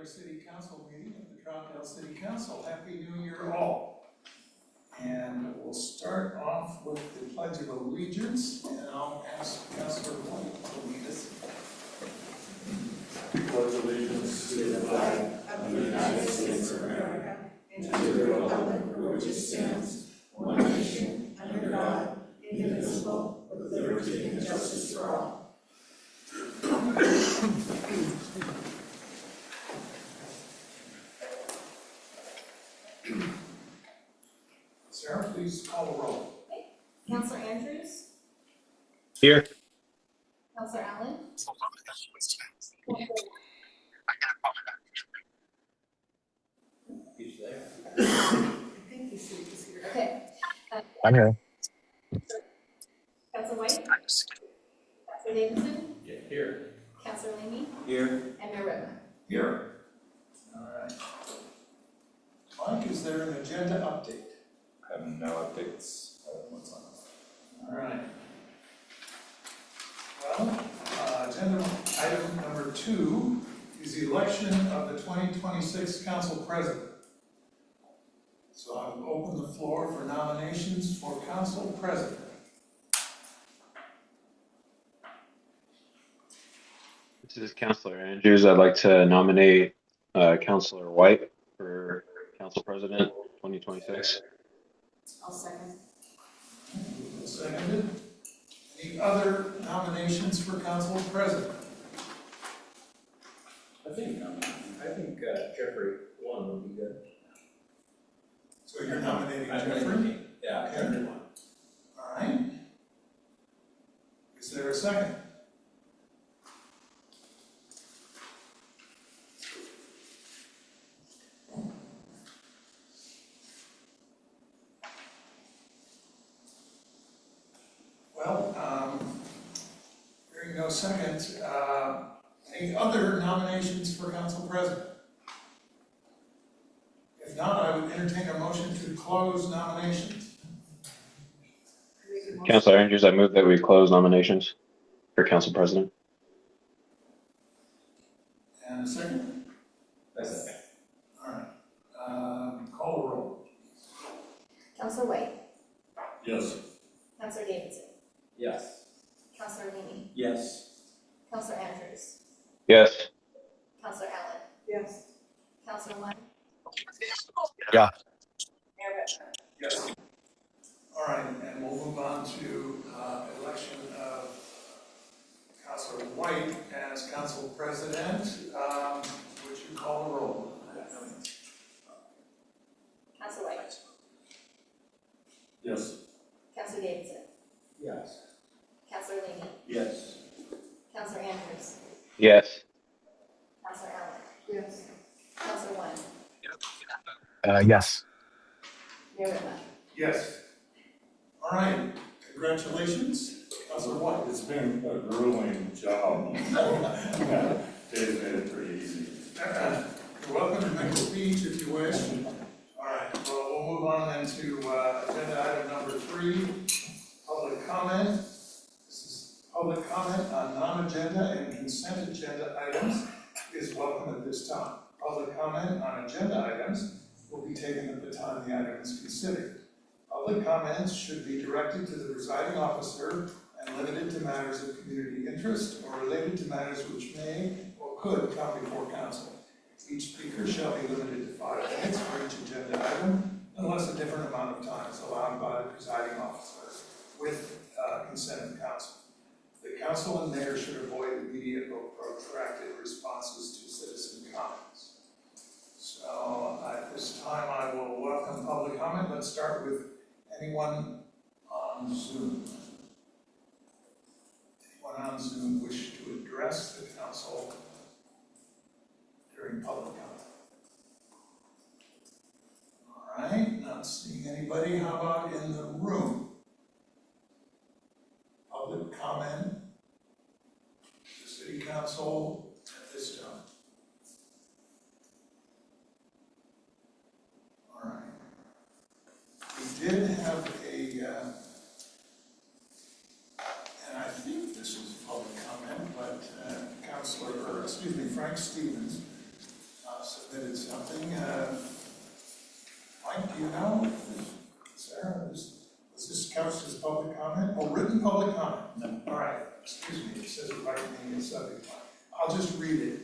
regular city council meeting of the Troutdale City Council. Happy New Year all. And we'll start off with the Pledge of Allegiance, and I'll ask Councilor White to lead us. Pledge allegiance to the flag of the United States of America and to the republic for which it stands, one nation, under God, indivisible, with liberty and justice for all. Sarah, please call the roll. Okay. Councilor Andrews? Here. Councilor Allen? He's there. I think he's here. Okay. I'm here. Councilor White? Councilor Davidson? Yeah, here. Councilor Leamy? Here. And Mayor Redmond. Here. All right. Mike, is there an agenda update? I have no updates. What's on? All right. Well, agenda item number 2 is the election of the 2026 council president. So I will open the floor for nominations for council president. This is Councilor Andrews. I'd like to nominate Councilor White for council president 2026. I'll second. Seconded. Any other nominations for council president? I think Jeffrey one would be good. So you're nominating Jeffrey? Yeah, Okay. Jeffrey one. All right. Is there a second? Well, hearing no second, any other nominations for council president? If not, I would entertain a motion to close nominations. Councilor Andrews, I move that we close nominations for council president. And a second? That's it. All right. Call the roll. Councilor White? Yes. Councilor Davidson? Yes. Councilor Leamy? Yes. Councilor Andrews? Yes. Councilor Allen? Yes. Councilor One? Yeah. Mayor Redmond. Yes. All right, and we'll move on to election of Councilor White as council president. Would you call the roll? Councilor White? Yes. Councilor Davidson? Yes. Councilor Leamy? Yes. Councilor Andrews? Yes. Councilor Allen? Yes. Councilor One? Yes. Mayor Redmond. Yes. All right, congratulations, Councilor White. It's been a grueling job. Dave's made it pretty easy. You're welcome to make a speech if you wish. All right, well, we'll move on then to agenda item number 3, public comment. This is public comment on non-agenda and consent agenda items is welcome at this time. Public comment on agenda items will be taken at the time the item is considered. Public comments should be directed to the presiding officer and limited to matters of community interest or related to matters which may or could come before council. Each speaker shall be limited to 5 minutes for each agenda item, unless a different amount of time is allowed by the presiding officer with consent of council. The council and mayor should avoid immediate or protracted responses to citizen comments. So at this time, I will welcome public comment. Let's start with anyone on Zoom. Anyone on Zoom wish to address the council during public comment? All right, not seeing anybody. How about in the room? Public comment to the city council at this time. All right. We did have and I think this was public comment, but Frank Stevens submitted something. Mike, do you know? Sarah, let's just count as public comment. Oh, written public comment? No. All right, excuse me, it says it right in the subject line. I'll just read it.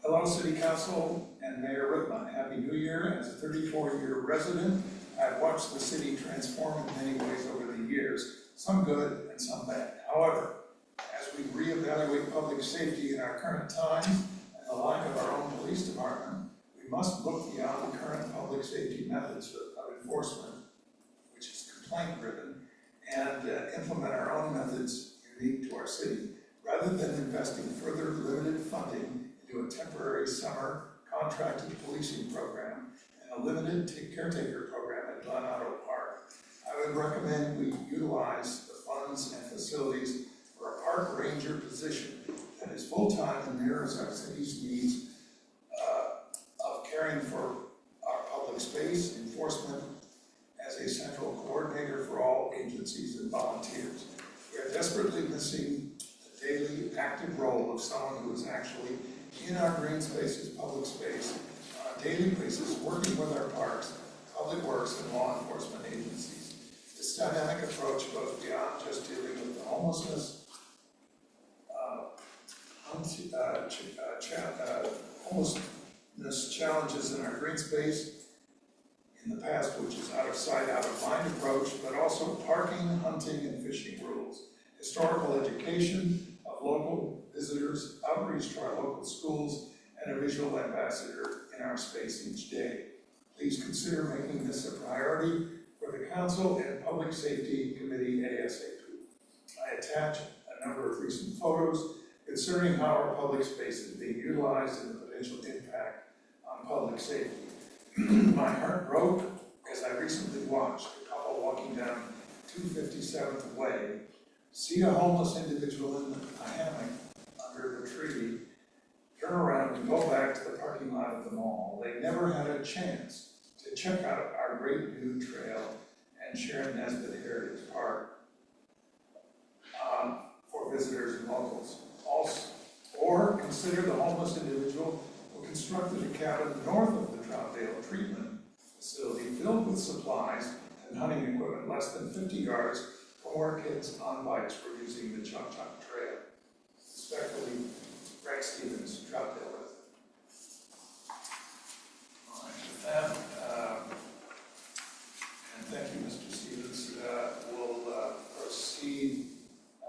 Hello, City Council and Mayor Whitman. Happy New Year. As a 34-year resident, I've watched the city transform in many ways over the years, some good and some bad. However, as we reevaluate public safety in our current times and the lack of our own police department, we must look beyond the current public safety methods of enforcement, which is complaint-driven, and implement our own methods unique to our city, rather than investing further limited funding into a temporary summer contracted policing program and a limited caretaker program at Glen Auto Park. I would recommend we utilize the funds and facilities for a park ranger position that is full-time and mirrors our city's needs of caring for our public space, enforcement as a central coordinator for all agencies and volunteers. We are desperately missing the daily active role of someone who is actually in our green spaces, public space, on a daily basis, working with our parks, public works, and law enforcement agencies. This dynamic approach goes beyond just dealing with the homelessness, homelessness challenges in our green space in the past, which is out of sight, out of mind approach, but also parking, hunting, and fishing rules, historical education of local visitors, outreach to our local schools, and a visual ambassador in our space each day. Please consider making this a priority for the Council and Public Safety Committee ASAP. I attach a number of recent photos concerning how our public space is being utilized and the potential impact on public safety. My heart broke as I recently watched a couple walking down 257th Way see a homeless individual in a hammock under the tree, turn around and go back to the parking lot of the mall. They never had a chance to check out our great new trail and Sharon Nesbitt Heritage Park for visitors and locals. Also, or consider the homeless individual who constructed a cabin north of the Troutdale treatment facility filled with supplies and hunting equipment less than 50 yards from where kids on bikes were using the Chop Chop Trail. Respectfully, Greg Stevens, Troutdale resident. All right, with that, and thank you, Mr. Stevens, we'll proceed.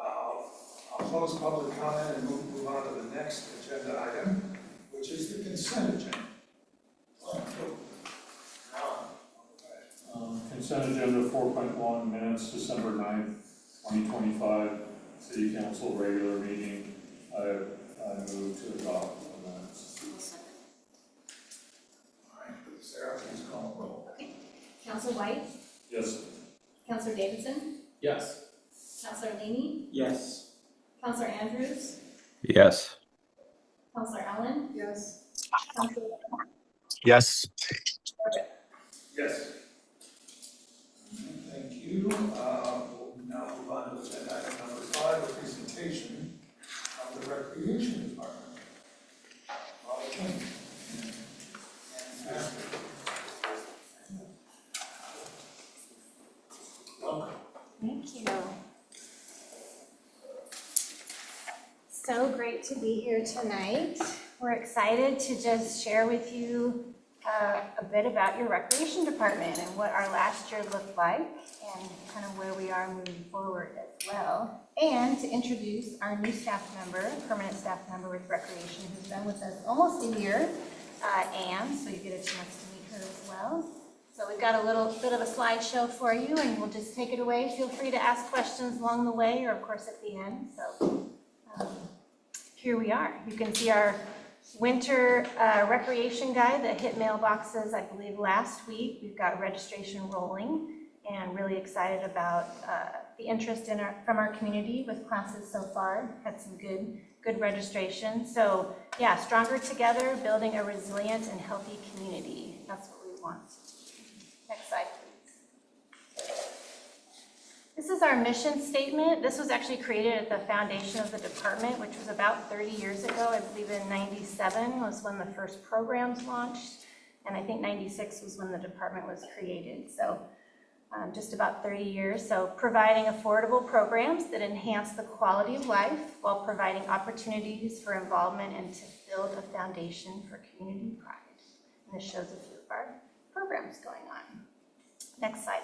I'll close public comment and move on to the next agenda item, which is the consent agenda. Consent agenda 4.1, minutes, December 9th, 2025, City Council regular meeting. I move to adopt the minutes. All right, Sarah, please call the roll. Okay. Counselor White? Yes. Counselor Davidson? Yes. Counselor Leamy? Yes. Counselor Andrews? Yes. Counselor Allen? Yes. Counselor Yes. Yes. Thank you. We'll now move on to agenda item number 5, a presentation of the Recreation Department. Molly King and Pastor. Welcome. Thank you. So great to be here tonight. We're excited to just share with you a bit about your recreation department and what our last year looked like and kind of where we are moving forward as well. And to introduce our new staff member, permanent staff member with recreation who's been with us almost a year, Anne, so you get a chance to meet her as well. So we've got a little bit of a slideshow for you and we'll just take it away. Feel free to ask questions along the way or of course at the end. So here we are. You can see our winter recreation guide that hit mailboxes, I believe, last week. We've got registration rolling and really excited about the interest from our community with classes so far. Had some good registration. So yeah, stronger together, building a resilient and healthy community. That's what we want. Next slide, please. This is our mission statement. This was actually created at the foundation of the department, which was about 30 years ago. I believe in 97 was when the first programs launched, and I think 96 was when the department was created. So just about 30 years. So providing affordable programs that enhance the quality of life while providing opportunities for involvement and to build a foundation for community pride. And this shows a few of our programs going on. Next slide.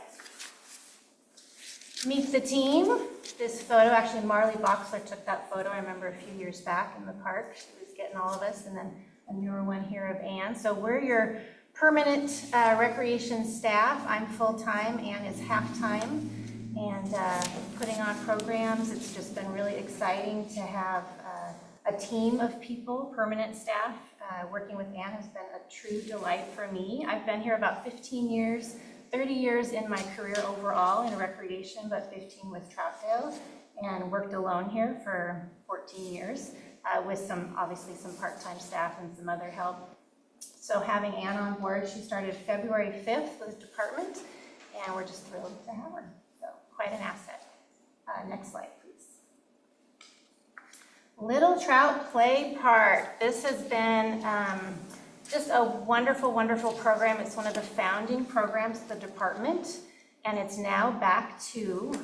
Meet the team. This photo, actually Marley Boxler took that photo, I remember a few years back in the park. She was getting all of us, and then a newer one here of Ann. So we're your permanent recreation staff. I'm full-time, Ann is half-time, and putting on programs. It's just been really exciting to have a team of people, permanent staff. Working with Ann has been a true delight for me. I've been here about 15 years, 30 years in my career overall in recreation, but 15 with Troutdale, and worked alone here for 14 years with obviously some part-time staff and some other help. So having Ann on board, she started February 5th with the department, and we're just thrilled to have her. So quite an asset. Next slide, please. Little Trout Play Park. This has been just a wonderful, wonderful program. It's one of the founding programs of the department, and it's now back to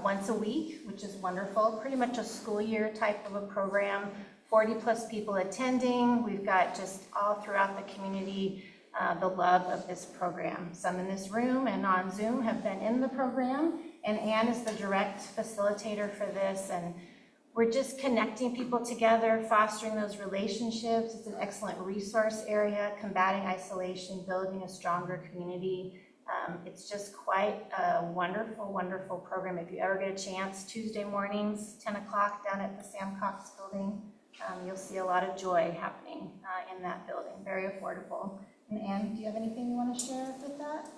once a week, which is wonderful. Pretty much a school year type of a program. 40 plus people attending. We've got just all throughout the community the love of this program. Some in this room and on Zoom have been in the program, and Ann is the direct facilitator for this, and we're just connecting people together, fostering those relationships. It's an excellent resource area, combating isolation, building a stronger community. It's just quite a wonderful, wonderful program. If you ever get a chance, Tuesday mornings, 10 o'clock down at the Sam Cox building, you'll see a lot of joy happening in that building. Very affordable. And Ann, do you have anything you want to share with that?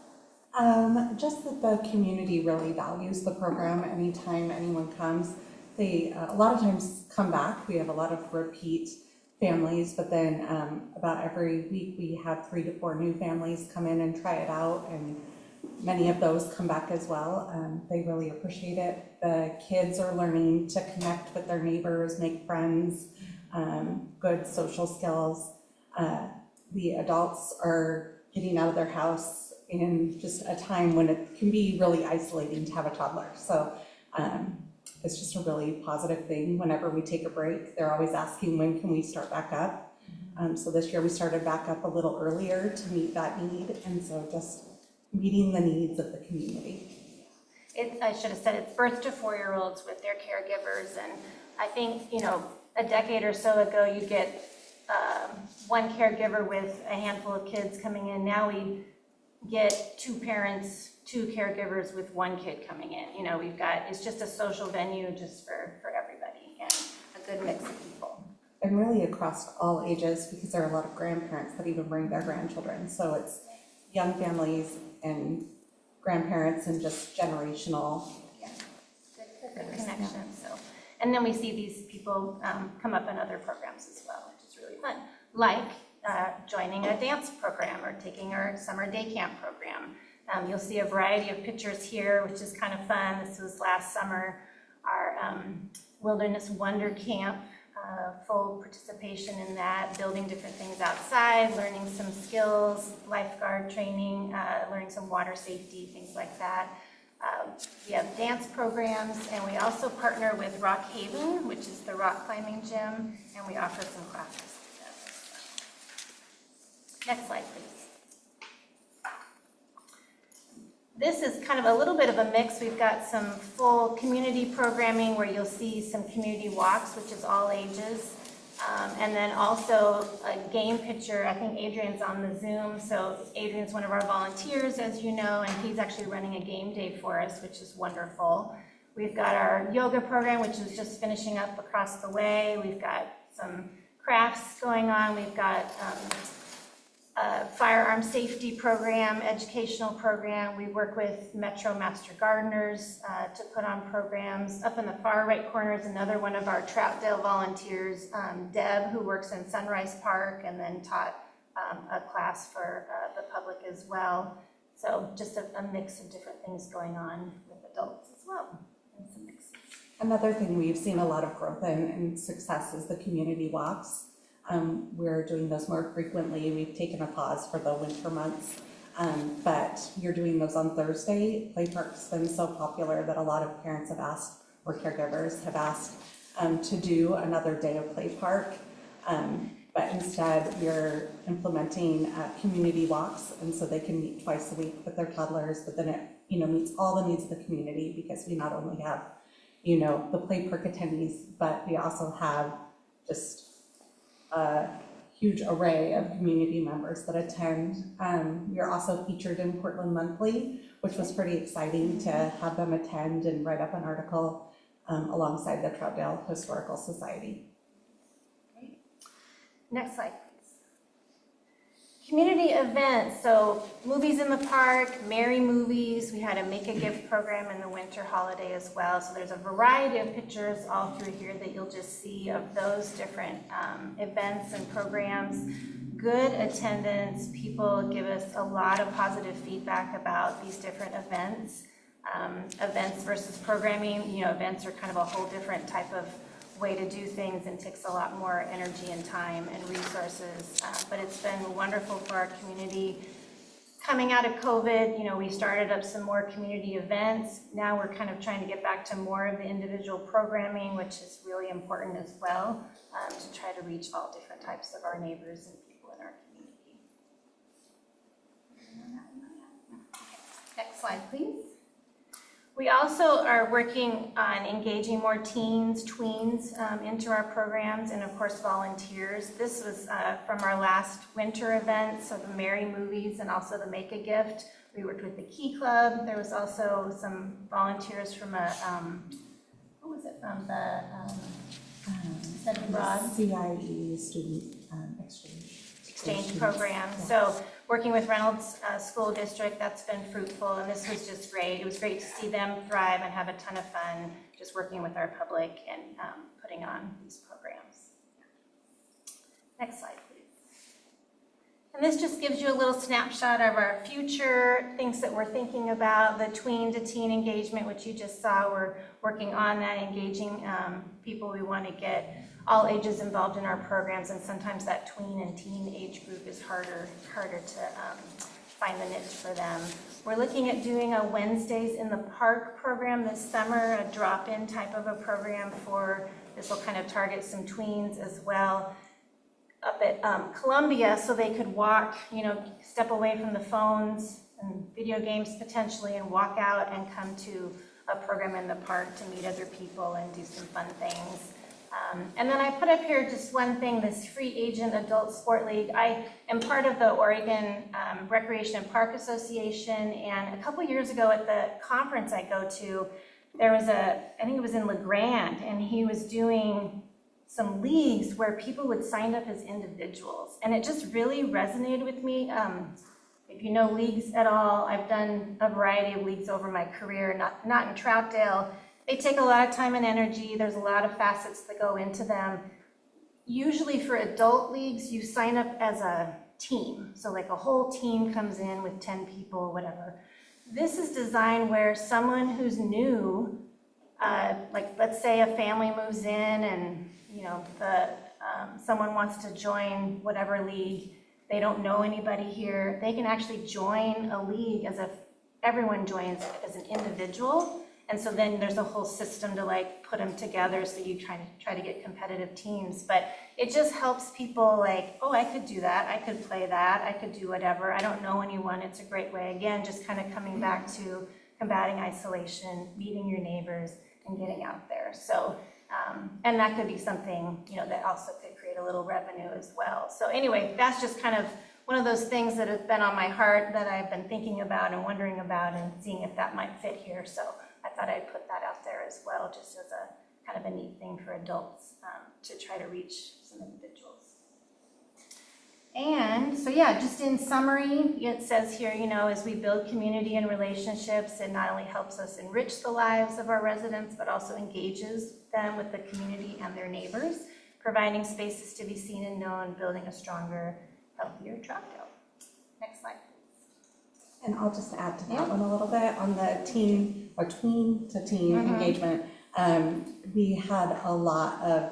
Just that the community really values the program. Anytime anyone comes, they a lot of times come back. We have a lot of repeat families, but then about every week we have 3 to 4 new families come in and try it out, and many of those come back as well. They really appreciate it. The kids are learning to connect with their neighbors, make friends, good social skills. The adults are getting out of their house in just a time when it can be really isolating to have a toddler. So it's just a really positive thing. Whenever we take a break, they're always asking, when can we start back up? So this year we started back up a little earlier to meet that need, and so just meeting the needs of the community. I should have said it's birth to 4-year-olds with their caregivers, and I think, you know, a decade or so ago you'd get one caregiver with a handful of kids coming in. Now we get 2 parents, 2 caregivers with 1 kid coming in. You know, it's just a social venue just for everybody, and a good mix of people. And really across all ages, because there are a lot of grandparents that even bring their grandchildren. So it's young families and grandparents and just generational. Yeah, good connection. So, and then we see these people come up in other programs as well, which is really fun. Like joining a dance program or taking our summer day camp program. You'll see a variety of pictures here, which is kind of fun. This was last summer, our Wilderness Wonder Camp, full participation in that, building different things outside, learning some skills, lifeguard training, learning some water safety, things like that. We have dance programs, and we also partner with Rock Haven, which is the rock climbing gym, and we offer some classes to them as well. Next slide, please. This is kind of a little bit of a mix. We've got some full community programming where you'll see some community walks, which is all ages. And then also a game picture. I think Adrian's on the Zoom. So Adrian's one of our volunteers, as you know, and he's actually running a game day for us, which is wonderful. We've got our yoga program, which is just finishing up across the way. We've got some crafts going on. We've got firearm safety program, educational program. We work with Metro Master Gardeners to put on programs. Up in the far right corner is another one of our Troutdale volunteers, Deb, who works in Sunrise Park and then taught a class for the public as well. So just a mix of different things going on with adults as well. And some mixes. Another thing we've seen a lot of growth in and success is the community walks. We're doing those more frequently. We've taken a pause for the winter months, but you're doing those on Thursday. Play Park's been so popular that a lot of parents have asked, or caregivers have asked, to do another day of Play Park. But instead, we're implementing community walks, and so they can meet twice a week with their toddlers, but then it meets all the needs of the community, because we not only have the Play Park attendees, but we also have just a huge array of community members that attend. We are also featured in Portland Monthly, which was pretty exciting to have them attend and write up an article alongside the Troutdale Historical Society. Great. Next slide, please. Community events, so movies in the park, merry movies. We had a make a gift program in the winter holiday as well. So there's a variety of pictures all through here that you'll just see of those different events and programs. Good attendance. People give us a lot of positive feedback about these different events. Events versus programming, events are kind of a whole different type of way to do things and takes a lot more energy and time and resources, but it's been wonderful for our community. Coming out of COVID, we started up some more community events. Now we're kind of trying to get back to more of the individual programming, which is really important as well, to try to reach all different types of our neighbors and people in our community. Next slide, please. We also are working on engaging more teens, tweens into our programs, and of course volunteers. This was from our last winter event, so the Merry Movies and also the Make a Gift. We worked with the Key Club. There was also some volunteers from a, what was it, from the Study Abroad? CIE student exchange program. So working with Reynolds School District, that's been fruitful, and this was just great. It was great to see them thrive and have a ton of fun just working with our public and putting on these programs. Next slide, please. And this just gives you a little snapshot of our future, things that we're thinking about, the tween to teen engagement, which you just saw. We're working on that, engaging people. We want to get all ages involved in our programs, and sometimes that tween and teen age group is harder to find the niche for them. We're looking at doing a Wednesdays in the Park program this summer, a drop-in type of a program for, this will kind of target some tweens as well, up at Columbia, so they could walk, step away from the phones and video games potentially and walk out and come to a program in the park to meet other people and do some fun things. And then I put up here just one thing, this Free Agent Adult Sport League. I am part of the Oregon Recreation and Park Association, and a couple years ago at the conference I go to, there was I think it was in LeGrand, and he was doing some leagues where people would sign up as individuals, and it just really resonated with me. If you know leagues at all, I've done a variety of leagues over my career, not in Troutdale. They take a lot of time and energy. There's a lot of facets that go into them. Usually for adult leagues, you sign up as a team. So like a whole team comes in with 10 people, whatever. This is designed where someone who's new, like let's say a family moves in and someone wants to join whatever league, they don't know anybody here, they can actually join a league as if everyone joins as an individual. And so then there's a whole system to like put them together, so you try to get competitive teams. But it just helps people like, oh, I could do that, I could play that, I could do whatever. I don't know anyone. It's a great way, again, just kind of coming back to combating isolation, meeting your neighbors, and getting out there. So, and that could be something, that also could create a little revenue as well. So anyway, that's just kind of one of those things that have been on my heart that I've been thinking about and wondering about and seeing if that might fit here. So I thought I'd put that out there as well, just as a kind of a neat thing for adults to try to reach some individuals. And so yeah, just in summary, it says here, as we build community and relationships, it not only helps us enrich the lives of our residents, but also engages them with the community and their neighbors, providing spaces to be seen and known, building a stronger, healthier Troutdale. Next slide, please. And I'll just add to that one a little bit on the teen or tween to teen engagement. We had a lot of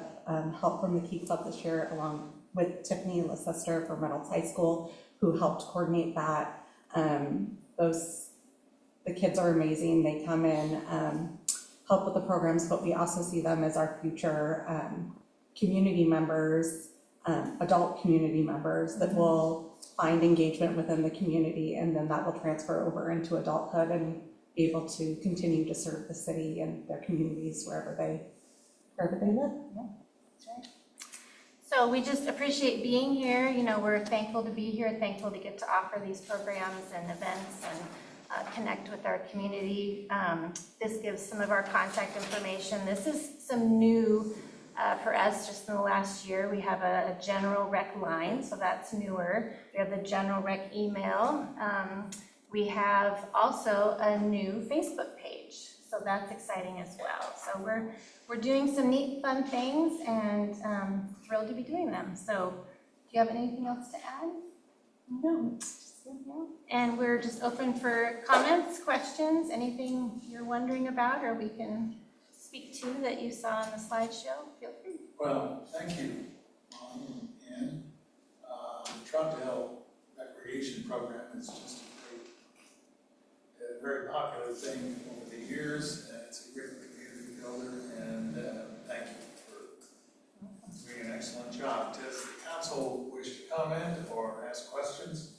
help from the Key Club this year, along with Tiffany Leicester from Reynolds High School, who helped coordinate that. The kids are amazing. They come in, help with the programs, but we also see them as our future community members, adult community members that will find engagement within the community, and then that will transfer over into adulthood and be able to continue to serve the city and their communities wherever they live. That's right. So we just appreciate being here. You know, we're thankful to be here, thankful to get to offer these programs and events and connect with our community. This gives some of our contact information. This is some new for us just in the last year. We have a general rec line, so that's newer. We have the general rec email. We have also a new Facebook page, so that's exciting as well. So we're doing some neat, fun things, and thrilled to be doing them. So do you have anything else to add? No. And we're just open for comments, questions, anything you're wondering about or we can speak to that you saw on the slideshow. Feel free. Well, thank you, Mom, and the Troutdale Recreation Program is just a very popular thing over the years, and it's a great community builder, and thank you for doing an excellent job. Does the council wish to comment or ask questions?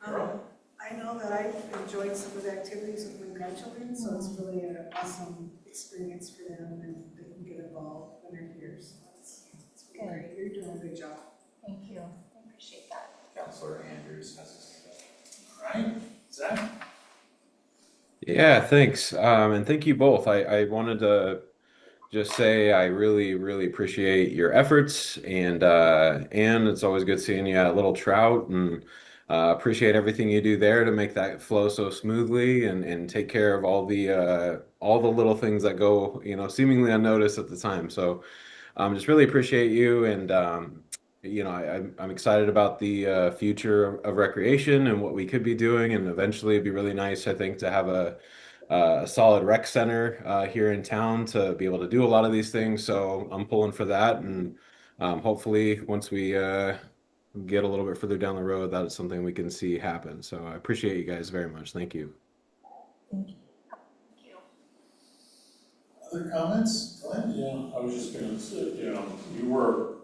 I know that I've enjoyed some of the activities with my grandchildren, so it's really an awesome experience for them, and they can get involved when they're here. So it's really great. You're doing a good job. Thank you. I appreciate that. Councilor Andrews has to say that. All right, Zach? Yeah, thanks. And thank you both. I wanted to just say I really, really appreciate your efforts, and it's always good seeing you at Little Trout, and appreciate everything you do there to make that flow so smoothly, and take care of all the little things that go, seemingly unnoticed at the time. So just really appreciate you, and I'm excited about the future of recreation and what we could be doing, and eventually it'd be really nice, I think, to have a solid rec center here in town to be able to do a lot of these things. So I'm pulling for that, and hopefully once we get a little bit further down the road, that is something we can see happen. So I appreciate you guys very much. Thank you. Thank you. Other comments? Glenn? Yeah, I was just gonna say, you were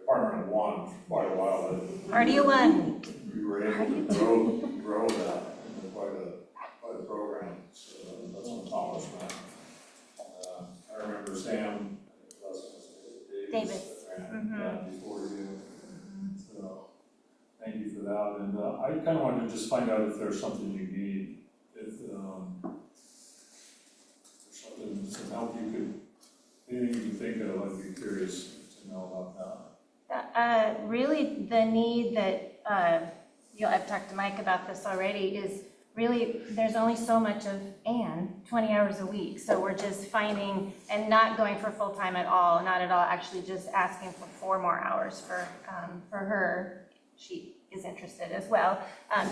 partner in one for quite a while. Party of one. You were able to grow that into quite a program. So that's an accomplishment. I remember Sam Davis. Before you. So thank you for that. And I kind of wanted to just find out if there's something you need, if there's something, some help anything you can think of. I'd be curious to know about that. Really the need that, I've talked to Mike about this already, is really there's only so much of Anne, 20 hours a week. So we're just finding, and not going for full-time at all, not at all, actually just asking for 4 more hours for her. She is interested as well,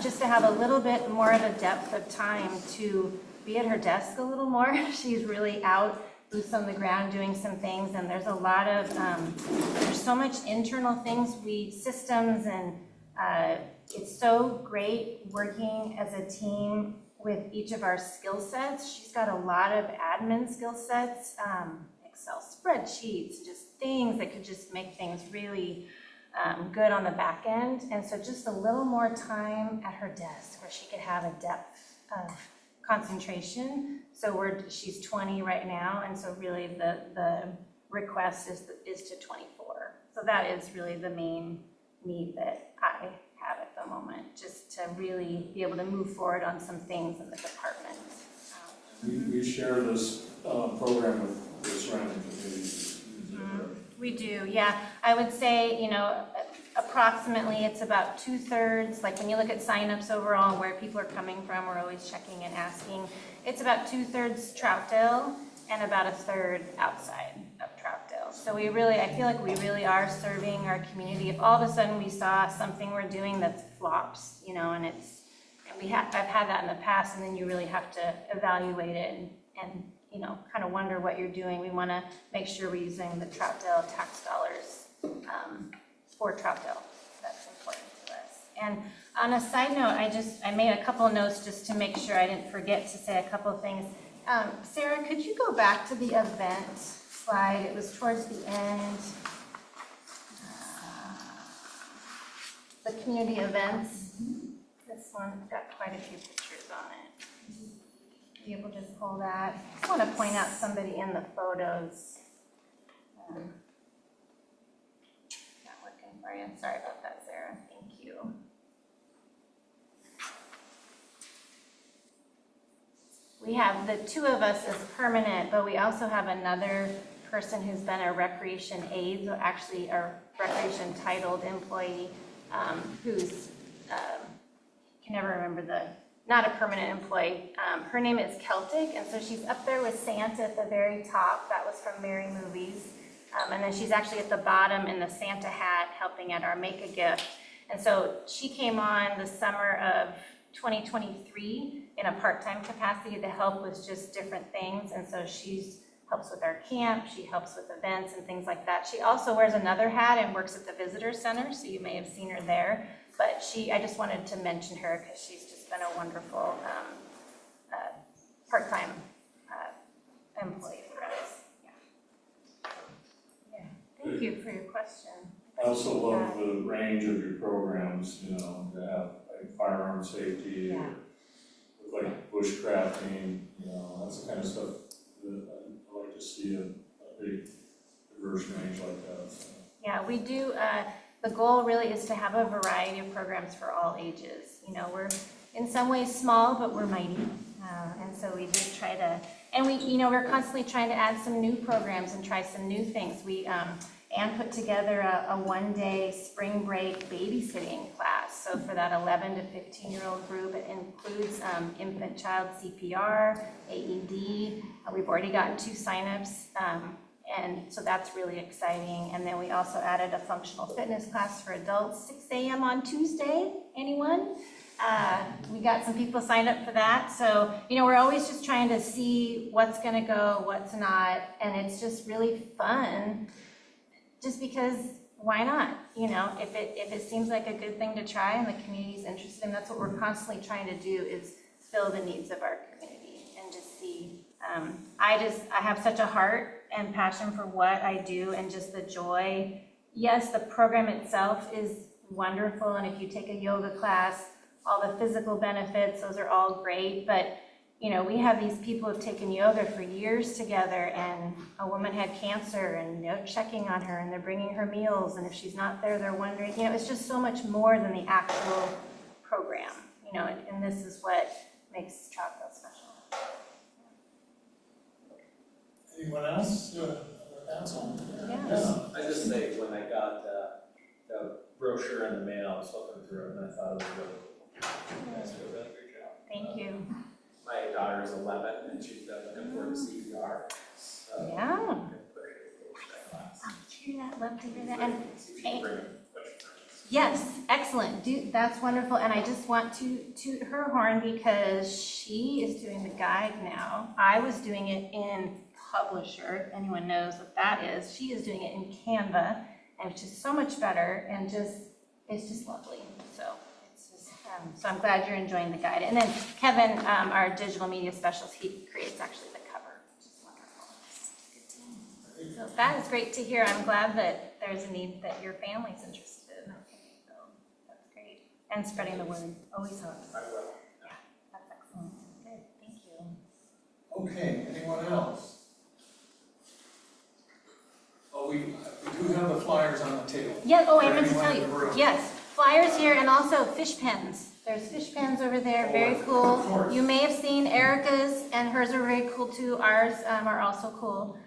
just to have a little bit more of a depth of time to be at her desk a little more. She's really out, boots on the ground, doing some things, and there's a lot of, there's so much internal things, systems, and it's so great working as a team with each of our skill sets. She's got a lot of admin skill sets, Excel spreadsheets, just things that could just make things really good on the back end. And so just a little more time at her desk where she could have a depth of concentration. So she's 20 right now, and so really the request is to 24. So that is really the main need that I have at the moment, just to really be able to move forward on some things in the department. We share this program with the surrounding communities. We do, yeah. I would say, approximately it's about 2/3, like when you look at signups overall, where people are coming from, we're always checking and asking. It's about 2/3 Troutdale and about 1/3 outside of Troutdale. So I feel like we really are serving our community. If all of a sudden we saw something we're doing that flops, and it's And I've had that in the past, and then you really have to evaluate it and you know, kind of wonder what you're doing. We want to make sure we're using the Troutdale tax dollars for Troutdale. That's important to us. And on a side note, I made a couple notes just to make sure I didn't forget to say a couple of things. Sarah, could you go back to the event slide? It was towards the end. The community events. This one's got quite a few pictures on it. Be able to just pull that. I just want to point out somebody in the photos. Not working for you. Sorry about that, Sarah. Thank you. We have the two of us as permanent, but we also have another person who's been a recreation aide, so actually a recreation titled employee, who's, can never remember not a permanent employee. Her name is Celtic, and so she's up there with Santa at the very top. That was from Merry Movies. And then she's actually at the bottom in the Santa hat helping at our Make a Gift. And so she came on the summer of 2023 in a part-time capacity to help with just different things. And so she helps with our camp, she helps with events and things like that. She also wears another hat and works at the visitor center, so you may have seen her there. But I just wanted to mention her because she's just been a wonderful part-time employee for us. Yeah. Thank you for your question. I also love the range of your programs, you know, to have like firearm safety or with like bushcrafting, you know, that's the kind of stuff that I like to see a big diverse range like that. So. Yeah, we do. The goal really is to have a variety of programs for all ages. You know, we're in some ways small, but we're mighty. And so we just try to, and we're constantly trying to add some new programs and try some new things. Anne put together a one-day spring break babysitting class. So for that 11 to 15-year-old group, it includes infant child CPR, AED. We've already gotten 2 signups. And so that's really exciting. And then we also added a functional fitness class for adults, 6 a.m. on Tuesday. Anyone? We got some people signed up for that. So, we're always just trying to see what's going to go, what's not. And it's just really fun just because why not? If it seems like a good thing to try and the community's interested in, that's what we're constantly trying to do is fill the needs of our community and just see. I have such a heart and passion for what I do and just the joy. Yes, the program itself is wonderful, and if you take a yoga class, all the physical benefits, those are all great, but we have these people who've taken yoga for years together, and a woman had cancer and they're checking on her and they're bringing her meals, and if she's not there, they're wondering, it's just so much more than the actual program, and this is what makes Troutdale special. Anyone else? Council? Yes. I just say, when I got the brochure in the mail, I was looking through it and I thought it was really cool. You guys did a really great job. Thank you. My daughter is 11 and she's been looking forward to CPR. So Yeah. I'm gonna put her in that class. Love to hear that, love to hear that. And See if she can bring a question. yes, excellent. That's wonderful. And I just want to toot her horn because she is doing the guide now. I was doing it in Publisher, if anyone knows what that is. She is doing it in Canva, and it's just so much better, and it's just lovely. So it's just so I'm glad you're enjoying the guide. And then Kevin, our digital media specialist, he creates actually the cover, which is wonderful. Good team. So that is great to hear. I'm glad that there's a need that your family's interested in. So that's great. And spreading the word always helps. I will. Yeah, that's excellent. Good, thank you. Okay, anyone else? Oh, we do have the flyers on the table. Yeah, oh, I For meant to anyone tell in the you. room. Yes, flyers here and also fish pens. There's fish pens over there, very Of cool. course. You may have seen Erica's, and hers are very cool too. Ours are also cool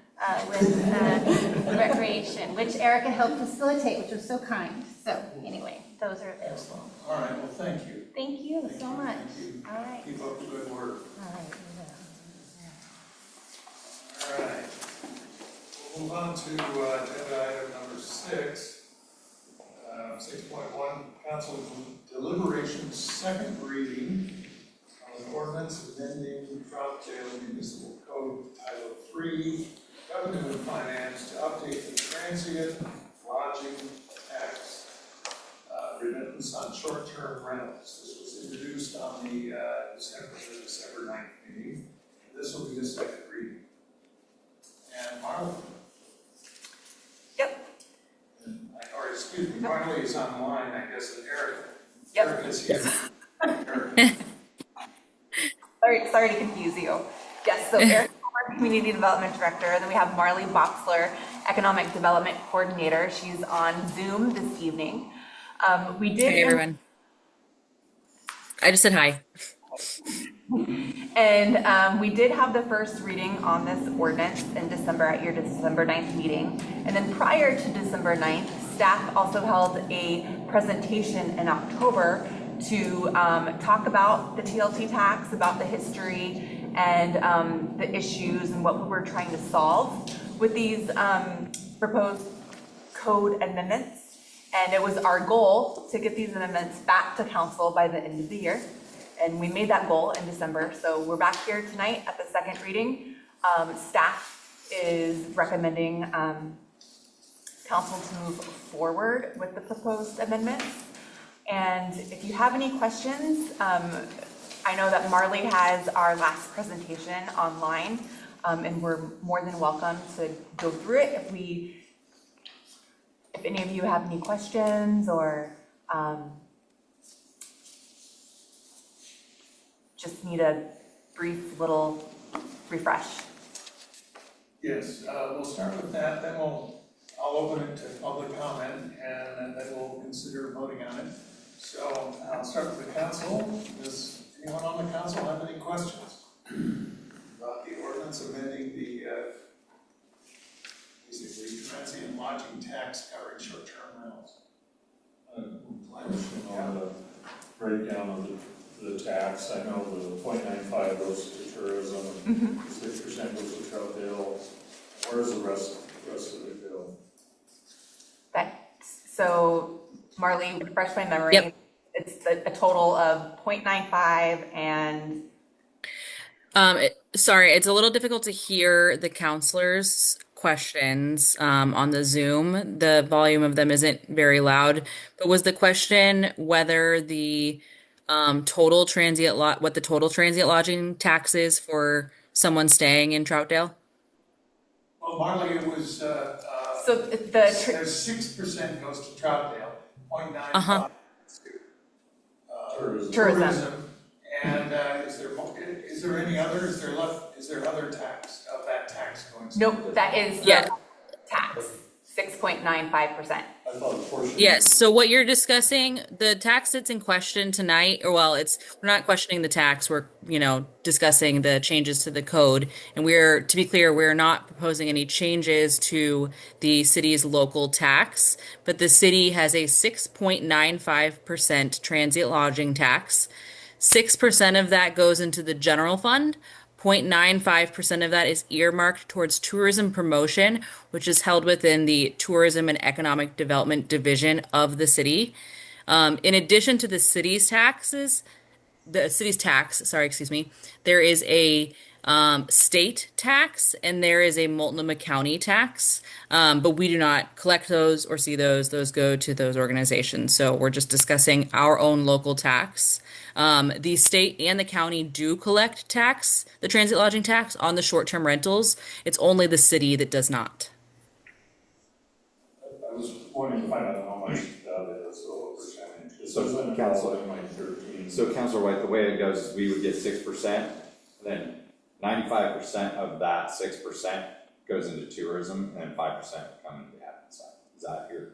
with recreation, which Erica helped facilitate, which was so kind. So anyway, those are available. Excellent. All right, well, thank you. Thank you Thank so you, much. thank you. All right. Keep up the good work. All right. All right. We'll move on to agenda item number 6. 6.1, council deliberation, second reading of an ordinance amending Troutdale Municipal Code Title 3, Revenue and Finance to update the transient lodging tax remittance on short-term rentals. This was introduced on the December 9th meeting. This will be the second reading. And Marley? Yep. Or excuse me, Marley is online, I guess, and Eric. Yep. Eric is here. Eric. Sorry to confuse you. Yes, so Eric, Community Development Director, and then we have Marley Boxler, Economic Development Coordinator. She's on Zoom this evening. We did. Hey, everyone. I just said hi. And we did have the first reading on this ordinance in December at your December 9th meeting. And then prior to December 9th, staff also held a presentation in October to talk about the TLT tax, about the history and the issues and what we were trying to solve with these proposed code amendments. And it was our goal to get these amendments back to council by the end of the year. And we made that goal in December. So we're back here tonight at the second reading. Staff is recommending council to move forward with the proposed amendments. And if you have any questions, I know that Marley has our last presentation online, and we're more than welcome to go through it if any of you have any questions or just need a brief little refresh. Yes, we'll start with that, then I'll open it to public comment, and then we'll consider voting on it. So I'll start with the council. Does anyone on the council have any questions about the ordinance amending the basically transient lodging tax covering short-term rentals? Question on the breakdown of the tax. I know the 0.95 goes to tourism, and 6% goes to Troutdale. Where's the rest of it go? So Marley, refresh my memory. Yep. It's a total of 0.95 and Sorry, it's a little difficult to hear the counselors' questions on the Zoom. The volume of them isn't very loud. But was the question whether the what the total transient lodging tax is for someone staying in Troutdale? Well, Marley, it was, so the there's 6% goes to Troutdale, 0.95 to tourism. And is there any other, is there other tax of that tax going? nope, that is the tax, 6.95%. I thought a portion. Yes, so what you're discussing, the tax that's in question tonight, or well, we're not questioning the tax, we're, discussing the changes to the code. And to be clear, we're not proposing any changes to the city's local tax, but the city has a 6.95% transient lodging tax. 6% of that goes into the general fund. 0.95% of that is earmarked towards tourism promotion, which is held within the Tourism and Economic Development Division of the city. In addition to the city's tax, there is a state tax and there is a Multnomah County tax, but we do not collect those or see those. Those go to those organizations. So we're just discussing our own local tax. The state and the county do collect the transit lodging tax on the short-term rentals. It's only the city that does not. I was wanting to find out how much that is, so what percentage. It So, says in council- in like 13. So Councilor White, the way it goes is we would get 6%, then 95% of that 6% goes into tourism, and then 5% come into the admin side. Is that your?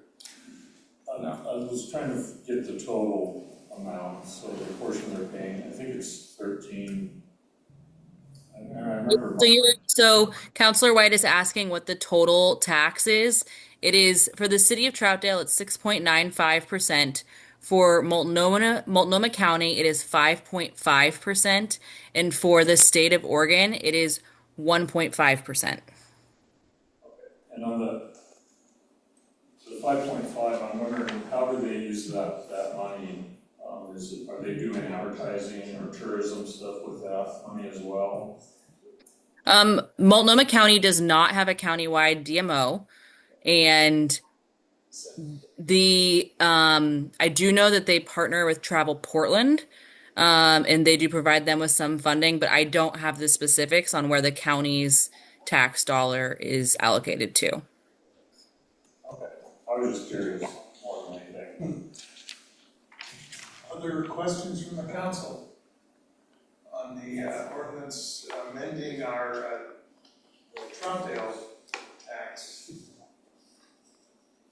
No. I was trying to get the total amount, so the portion they're paying, I think it's 13. I remember. So Councilor White is asking what the total tax is. It is for the city of Troutdale, it's 6.95%. For Multnomah County, it is 5.5%, and for the state of Oregon, it is 1.5%. And on the 5.5, I'm wondering, how do they use that money? Are they doing advertising or tourism stuff with that money as well? Multnomah County does not have a countywide DMO, and I do know that they partner with Travel Portland, and they do provide them with some funding, but I don't have the specifics on where the county's tax dollar is allocated to. Okay, I was just curious more than anything. Other questions from the council on the ordinance amending our Troutdale tax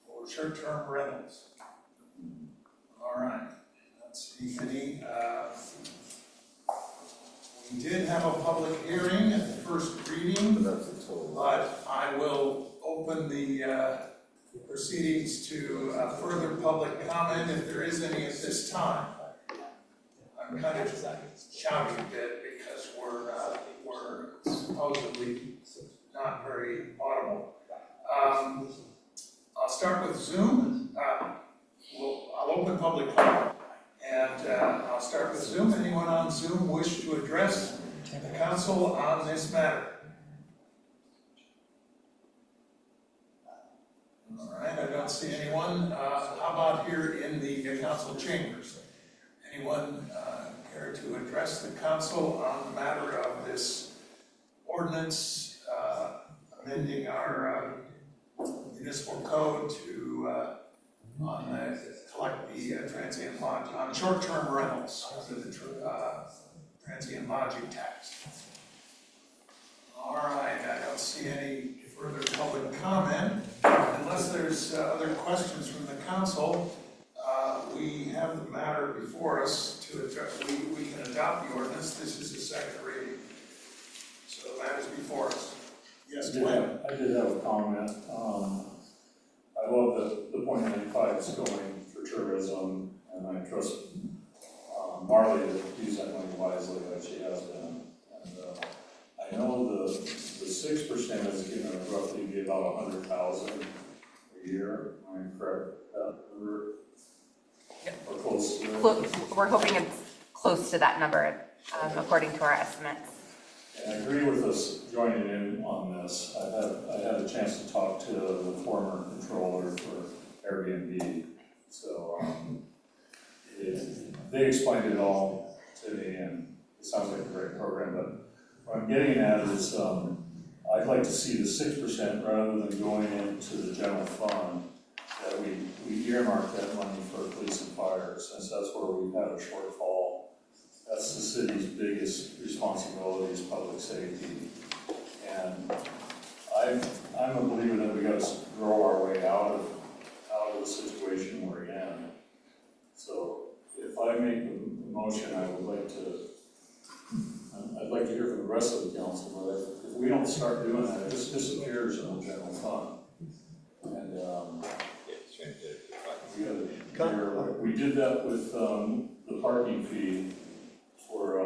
for short-term rentals? All right, let's see any. We did have a public hearing at the first reading, but I will open the proceedings to further public comment if there is any at this time. I'm kind of shouting a bit because we're supposedly not very audible. I'll start with Zoom. I'll open public comment, and I'll start with Zoom. Anyone on Zoom wish to address the council on this matter? All right, I don't see anyone. How about here in the council chambers? Anyone care to address the council on the matter of this ordinance amending our municipal code to collect the transient lodging on short-term rentals under the transient lodging tax? All right, I don't see any further public comment. Unless there's other questions from the council, we have the matter before us to address. We can adopt the ordinance. This is a second reading. So the matter's before us. Yes, Glenn? I did have a comment. I love the 0.95 is going for tourism, and I trust Marley to use that money wisely like she has been. And I know the 6% is going to roughly be about 100,000 a year. Am I correct? Or close to it? We're hoping it's close to that number, according to our estimates. And I agree with us joining in on this. I had a chance to talk to the former controller for Airbnb. So they explained it all to me, and it sounds like a great program. But what I'm getting at is I'd like to see the 6% rather than going into the general fund, that we earmark that money for police and fire, since that's where we've had a shortfall. That's the city's biggest responsibility, is public safety. And I'm a believer that we got to grow our way out of the situation we're in. So if I make a motion, I'd like to hear from the rest of the council, but if we don't start doing that, it just disappears in the general fund. And we did that with the parking fee for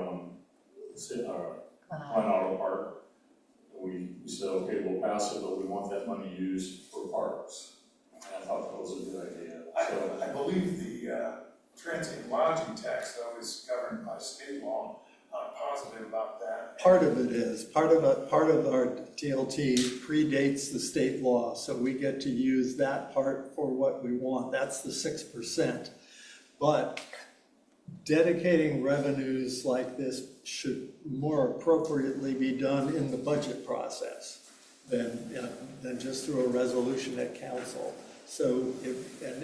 Glen Auto Park. We said, okay, we'll pass it, but we want that money used for parks. And I thought that was a good idea. I believe the transient lodging tax, though, is governed by state law. I'm positive about that. Part of it is. Part of our TLT predates the state law, so we get to use that part for what we want. That's the 6%. But dedicating revenues like this should more appropriately be done in the budget process than just through a resolution at council. So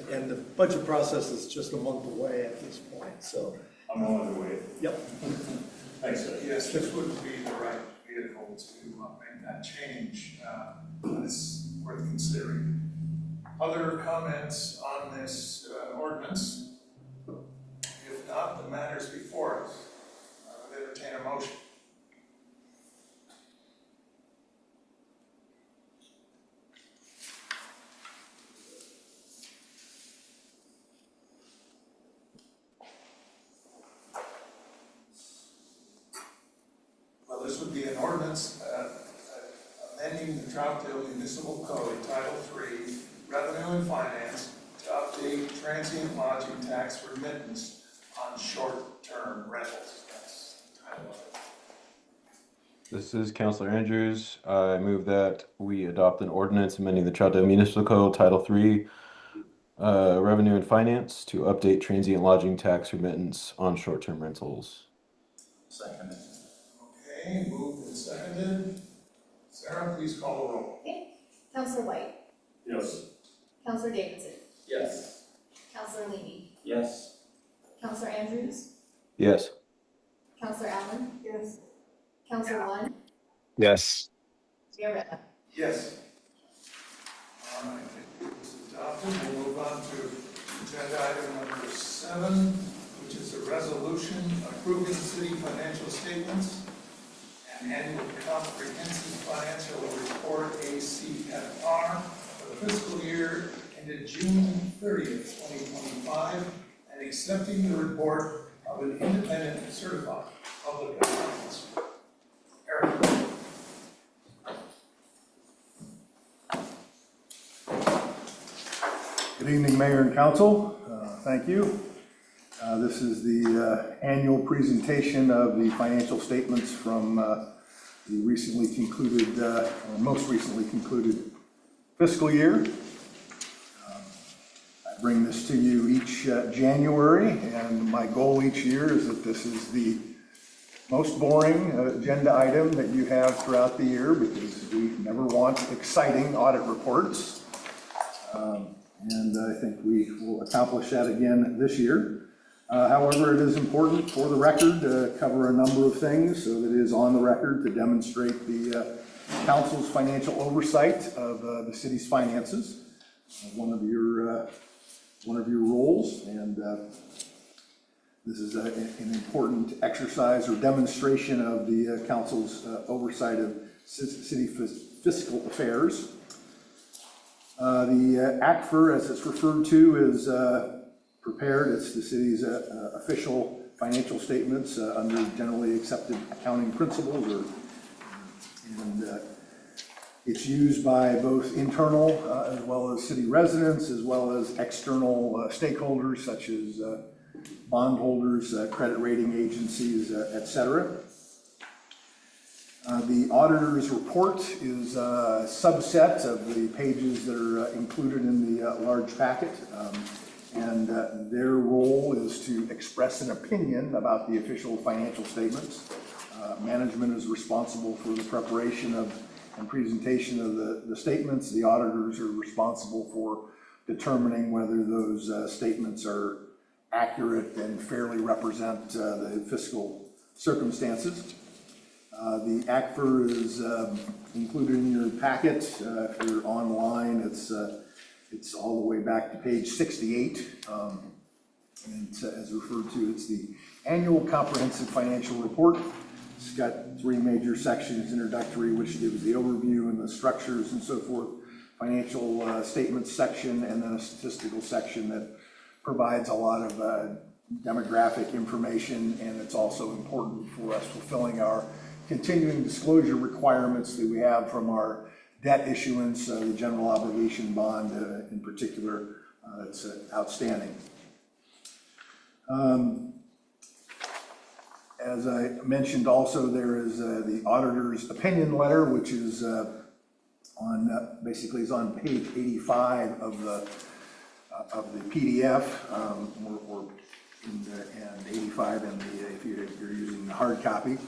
and the budget process is just a month away at this point, so. I'm willing to wait. Yep. Thanks, Ed. Yes, this wouldn't be the right vehicle to make that change, but it's worth considering. Other comments on this ordinance? If not, the matter's before us. I would entertain a motion. Well, this would be an ordinance amending the Troutdale Municipal Code, Title III, Revenue and Finance to update transient lodging tax remittance on short-term rentals. That's the title of it. This is Counselor Andrews. I move that we adopt an ordinance amending the Troutdale Municipal Code, Title III, Revenue and Finance to update transient lodging tax remittance on short-term rentals. Second. Okay, moved and seconded. Sarah, please call the roll. Counselor White, Yes. Counselor Davidson, Yes. Counselor Leamy, Yes. Counselor Andrews, Yes. Counselor Allen, Yes. Counselor One, Yes. Mayor Redmond. Yes. All right, it's adopted. We'll move on to agenda item number 7, which is a resolution approving city financial statements and annual comprehensive financial report, ACFR, for the fiscal year ended June 30th, 2025, and accepting the report of an independent certified public accountants. Eric. Good evening, Mayor and Council. Thank you. This is the annual presentation of the financial statements from the recently concluded, or most recently concluded fiscal year. I bring this to you each January, and my goal each year is that this is the most boring agenda item that you have throughout the year, because we never want exciting audit reports. And I think we will accomplish that again this year. However, it is important for the record to cover a number of things so that it is on the record to demonstrate the council's financial oversight of the city's finances. One of your roles, and this is an important exercise or demonstration of the council's oversight of city fiscal affairs. The ACFR, as it's referred to, is prepared. It's the city's official financial statements under generally accepted accounting principles, and it's used by both internal as well as city residents, as well as external stakeholders such as bondholders, credit rating agencies, et cetera. The auditor's report is a subset of the pages that are included in the large packet. And their role is to express an opinion about the official financial statements. Management is responsible for the preparation of and presentation of the statements. The auditors are responsible for determining whether those statements are accurate and fairly represent the fiscal circumstances. The ACFR is included in your packet. If you're online, it's all the way back to page 68. And as referred to, it's the annual comprehensive financial report. It's got 3 major sections: introductory, which gives the overview and the structures and so forth, financial statements section, and then a statistical section that provides a lot of demographic information. And it's also important for us fulfilling our continuing disclosure requirements that we have from our debt issuance, the general obligation bond in particular. It's outstanding. As I mentioned also, there is the auditor's opinion letter, which is basically is on page 85 of the PDF, and 85 if you're using the hard copy.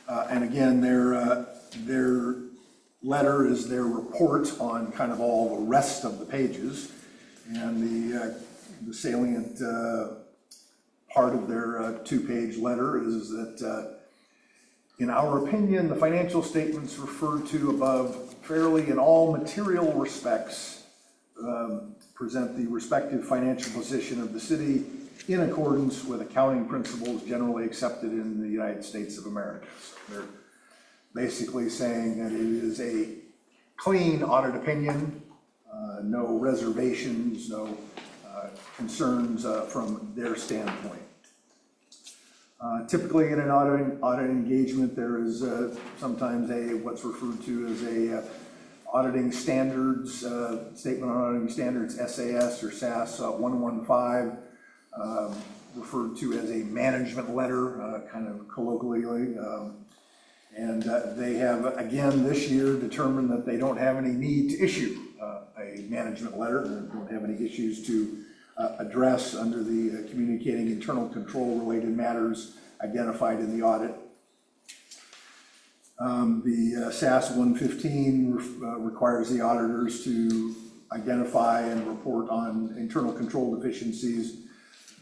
And again, their letter is their report on kind of all the rest of the pages, and the salient part of their 2-page letter is that, in our opinion, the financial statements referred to above fairly in all material respects present the respective financial position of the city in accordance with accounting principles generally accepted in the United States of America. So they're basically saying that it is a clean audit opinion, no reservations, no concerns from their standpoint. Typically in an audit engagement, there is sometimes what's referred to as a auditing standards, Statement on Auditing Standards, SAS or SAS 115, referred to as a management letter, kind of colloquially. And they have, again, this year determined that they don't have any need to issue a management letter. They don't have any issues to address under the communicating internal control related matters identified in the audit. The SAS 115 requires the auditors to identify and report on internal control deficiencies.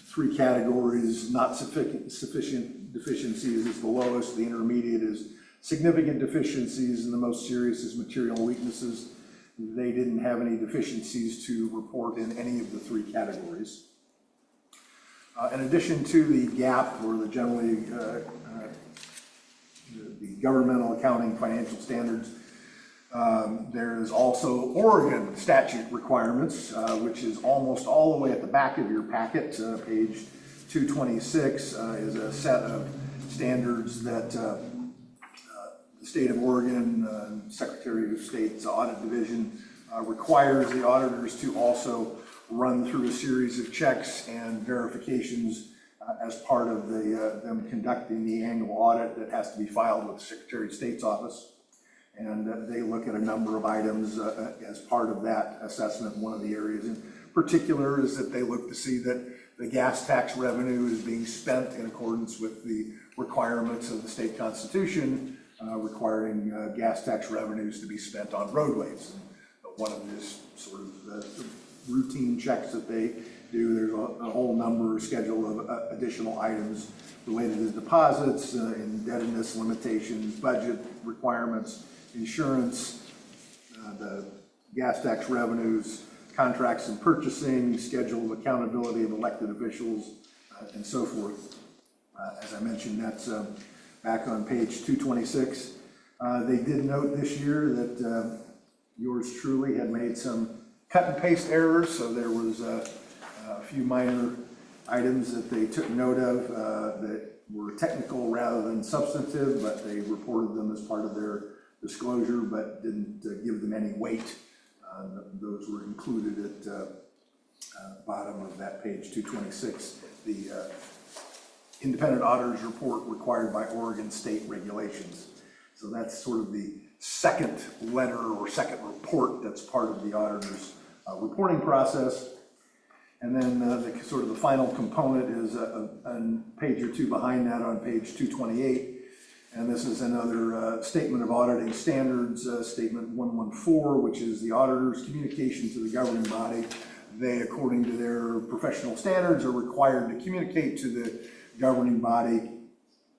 3 categories: not sufficient deficiencies is the lowest, the intermediate is significant deficiencies, and the most serious is material weaknesses. They didn't have any deficiencies to report in any of the 3 categories. In addition to the GAAP, or the generally the governmental accounting financial standards, there is also Oregon statute requirements, which is almost all the way at the back of your packet. Page 226 is a set of standards that the state of Oregon, Secretary of State's Audit Division, requires the auditors to also run through a series of checks and verifications as part of them conducting the annual audit that has to be filed with the Secretary of State's office. And they look at a number of items as part of that assessment. One of the areas in particular is that they look to see that the gas tax revenue is being spent in accordance with the requirements of the state constitution, requiring gas tax revenues to be spent on roadways. But one of these sort of the routine checks that they do, there's a whole number or schedule of additional items related to deposits, indebtedness limitations, budget requirements, insurance, the gas tax revenues, contracts and purchasing, schedule of accountability of elected officials, and so forth. As I mentioned, that's back on page 226. They did note this year that yours truly had made some cut and paste errors, so there was a few minor items that they took note of that were technical rather than substantive, but they reported them as part of their disclosure, but didn't give them any weight. Those were included at the bottom of that page 226, the independent auditor's report required by Oregon state regulations. So that's sort of the second letter or second report that's part of the auditor's reporting process. And then the sort of the final component is a page or 2 behind that on page 228. And this is another statement of auditing standards, statement 114, which is the auditor's communication to the governing body. They, according to their professional standards, are required to communicate to the governing body.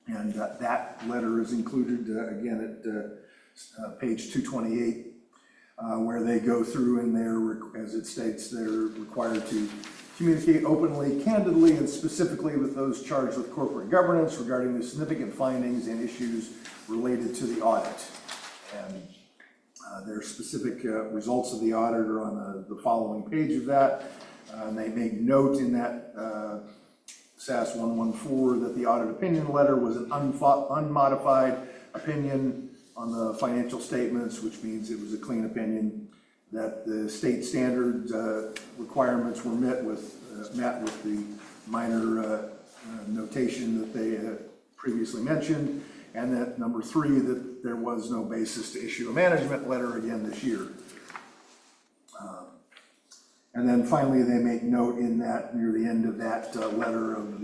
And that letter is included again at page 228. Where they go through and they're, as it states, they're required to communicate openly, candidly, and specifically with those charged with corporate governance regarding the significant findings and issues related to the audit. And their specific results of the audit are on the following page of that. And they make note in that SAS 114 that the audit opinion letter was an unmodified opinion on the financial statements, which means it was a clean opinion, that the state standard requirements were met with the minor notation that they had previously mentioned, and that number 3, that there was no basis to issue a management letter again this year. And then finally, they make note in that, near the end of that letter, of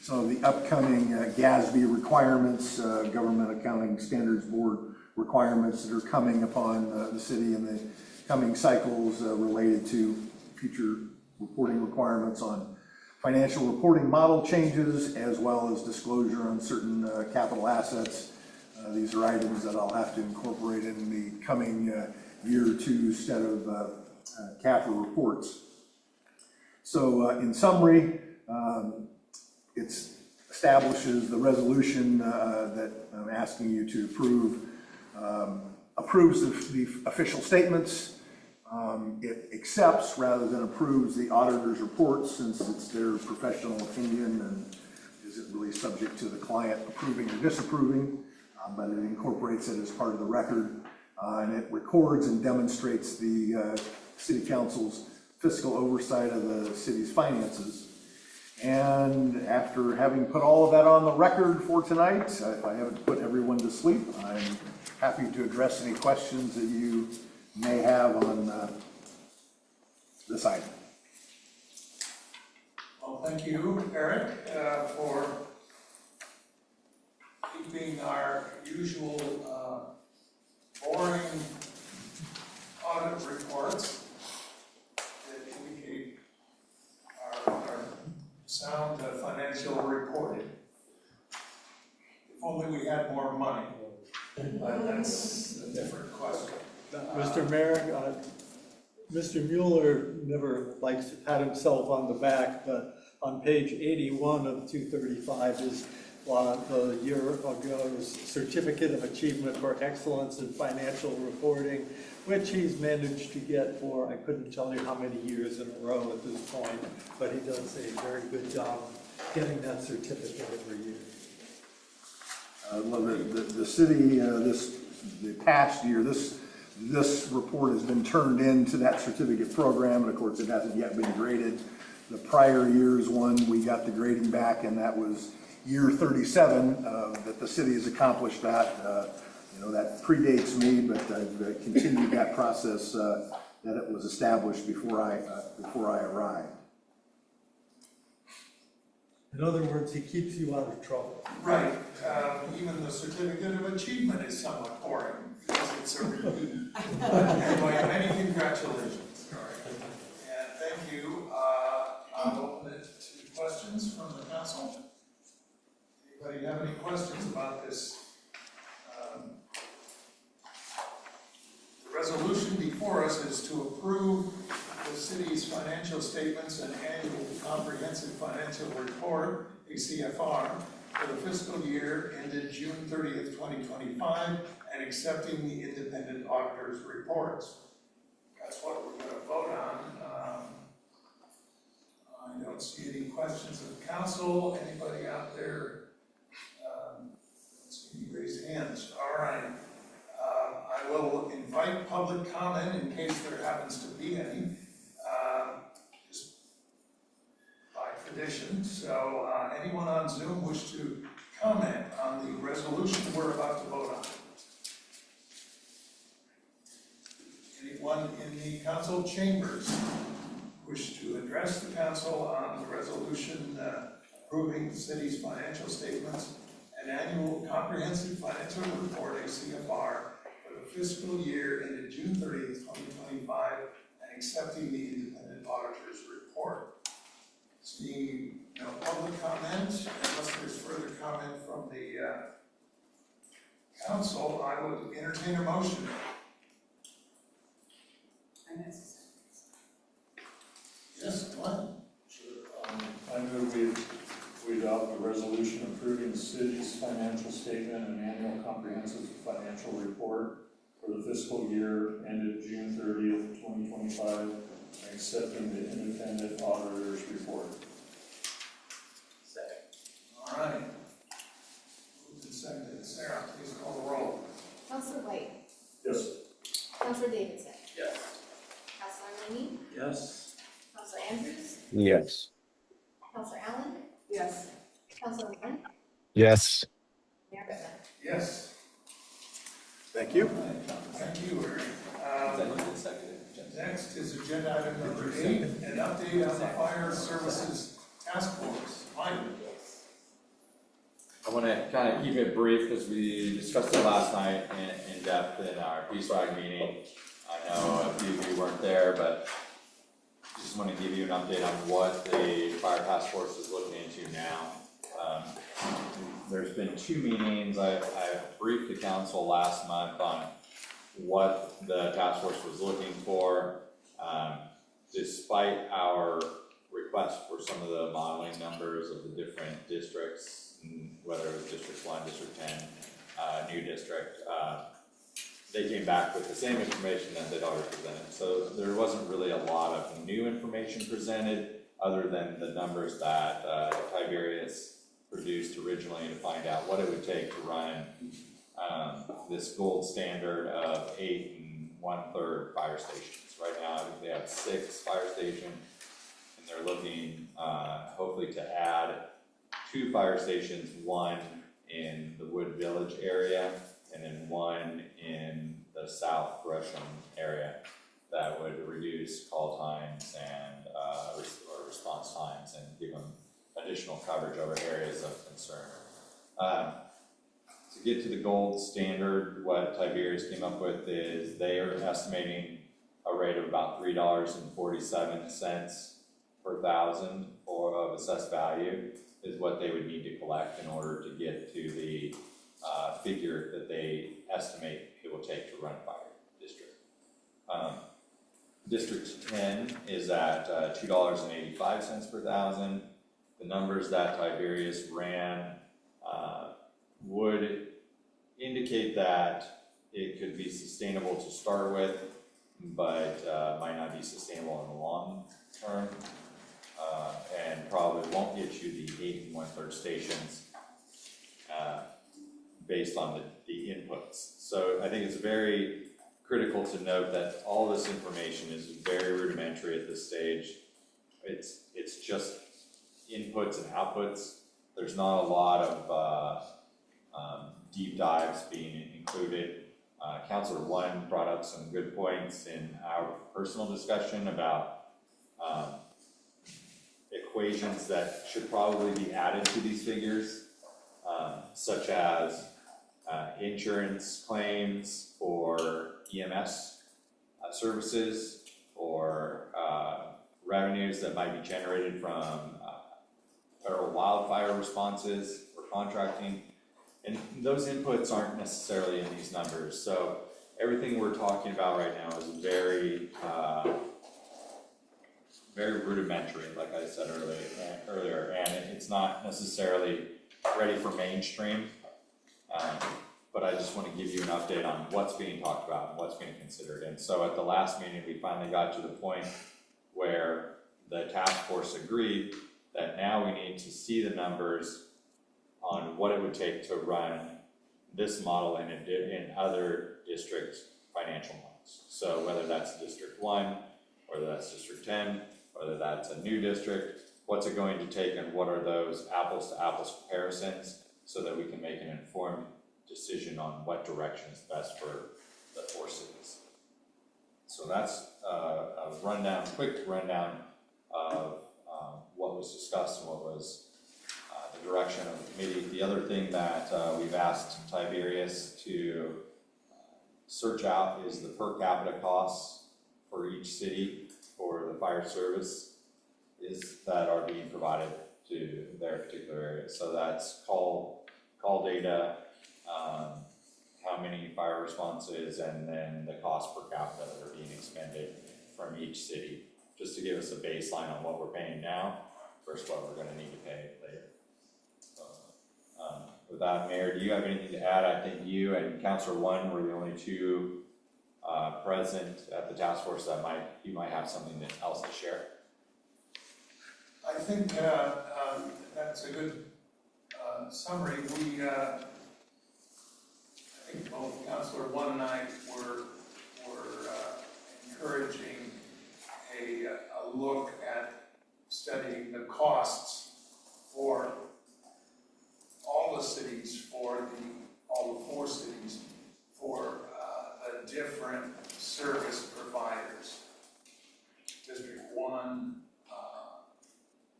some of the upcoming GASB requirements, Government Accounting Standards Board requirements that are coming upon the city in the coming cycles related to future reporting requirements on financial reporting model changes, as well as disclosure on certain capital assets. These are items that I'll have to incorporate in the coming year or 2 set of CAFR reports. So in summary, it establishes the resolution that I'm asking you to approve, approves the official statements. It accepts rather than approves the auditor's report, since it's their professional opinion and isn't really subject to the client approving or disapproving, but it incorporates it as part of the record. And it records and demonstrates the city council's fiscal oversight of the city's finances. And after having put all of that on the record for tonight, if I haven't put everyone to sleep, I'm happy to address any questions that you may have on this item. Well, thank you, Eric, for keeping our usual boring audit reports that indicate our sound financial reporting. If only we had more money, but that's a different question. Mr. Mayor, Mr. Mueller never likes to pat himself on the back, but on page 81 of 235 is the year ago's Certificate of Achievement for Excellence in Financial Reporting, which he's managed to get for, I couldn't tell you how many years in a row at this point, but he does a very good job getting that certificate every year. Well, the city, the past year, this report has been turned into that certificate program, and of course it hasn't yet been graded. The prior year's one, we got the grading back, and that was year 37 that the city has accomplished that. That predates me, but I've continued that process that it was established before I arrived. In other words, he keeps you out of trouble. Right, even the Certificate of Achievement is somewhat boring, because it's a review. Anyway, many congratulations. All right. And thank you. I'll open it to questions from the council. Anybody have any questions about this? The resolution before us is to approve the city's financial statements and annual comprehensive financial report, ACFR, for the fiscal year ended June 30th, 2025, and accepting the independent auditor's reports. That's what we're going to vote on. I don't see any questions of council. Anybody out there? Don't see any raised hands. All right. I will invite public comment in case there happens to be any, just by tradition. So anyone on Zoom wish to comment on the resolution we're about to vote on? Anyone in the council chambers wish to address the council on the resolution approving the city's financial statements and annual comprehensive financial report, ACFR, fiscal year ended June 30th, 2025, and accepting the independent auditor's report? Seeing no public comment, unless there's further comment from the council, I would entertain a motion. Yes, Glenn? Sure. I move we adopt a resolution approving the city's financial statement and annual comprehensive financial report for the fiscal year ended June 30th, 2025, and accepting the independent auditor's report. Second. All right. Moved and seconded. Sarah, please call the roll. Counselor White, Yes. Counselor Davidson, Yes. Counselor Laney, Yes. Counselor Andrews, Yes. Counselor Allen, Yes. Counselor Wynn, Yes. Mayor Whitman. Yes. Thank you. Thank you, Eric. Next is agenda item number 8, an update on the fire services task force. Mike? I want to kind of keep it brief because we discussed it last night in depth in our PSWAG meeting. I know a few of you weren't there, but just want to give you an update on what the fire task force is looking into now. There's been 2 meetings. I briefed the council last month on what the task force was looking for. Despite our request for some of the modeling numbers of the different districts, whether it was District 1, District 10, new district, they came back with the same information that they'd already presented. So there wasn't really a lot of new information presented other than the numbers that Tiberius produced originally to find out what it would take to run this gold standard of 8 1/3 fire stations. Right now, I think they have 6 fire stations, and they're looking hopefully to add 2 fire stations, one in the Wood Village area, and then one in the South Gresham area. That would reduce call times and or response times and give them additional coverage over areas of concern. To get to the gold standard, what Tiberius came up with is they are estimating a rate of about $3.47 per thousand of assessed value is what they would need to collect in order to get to the figure that they estimate it will take to run a fire district. District 10 is at $2.85 per thousand. The numbers that Tiberius ran would indicate that it could be sustainable to start with, but might not be sustainable in the long term, and probably won't get you the 8 1/3 stations based on the inputs. So I think it's very critical to note that all this information is very rudimentary at this stage. It's just inputs and outputs. There's not a lot of deep dives being included. Councilor One brought up some good points in our personal discussion about equations that should probably be added to these figures, such as insurance claims for EMS services, or revenues that might be generated from federal wildfire responses or contracting. And those inputs aren't necessarily in these numbers. So everything we're talking about right now is very, very rudimentary, like I said earlier, and it's not necessarily ready for mainstream. But I just want to give you an update on what's being talked about and what's being considered. And so at the last meeting, we finally got to the point where the task force agreed that now we need to see the numbers on what it would take to run this model in other districts' financial models. So whether that's District 1, whether that's District 10, whether that's a new district, what's it going to take, and what are those apples to apples comparisons, so that we can make an informed decision on what direction is best for the 4 cities. So that's a quick rundown of what was discussed and what was the direction of the committee. The other thing that we've asked Tiberius to search out is the per capita costs for each city for the fire service that are being provided to their particular area. So that's call data, how many fire responses, and then the cost per capita that are being expended from each city, just to give us a baseline on what we're paying now versus what we're going to need to pay later. So, with that, Mayor, do you have anything to add? I think you and Councilor One were the only 2 present at the task force that you might have something else to share. I think that's a good summary. I think both Councilor One and I were encouraging a look at studying the costs for all the cities, all the 4 cities, for the different service providers. District 1,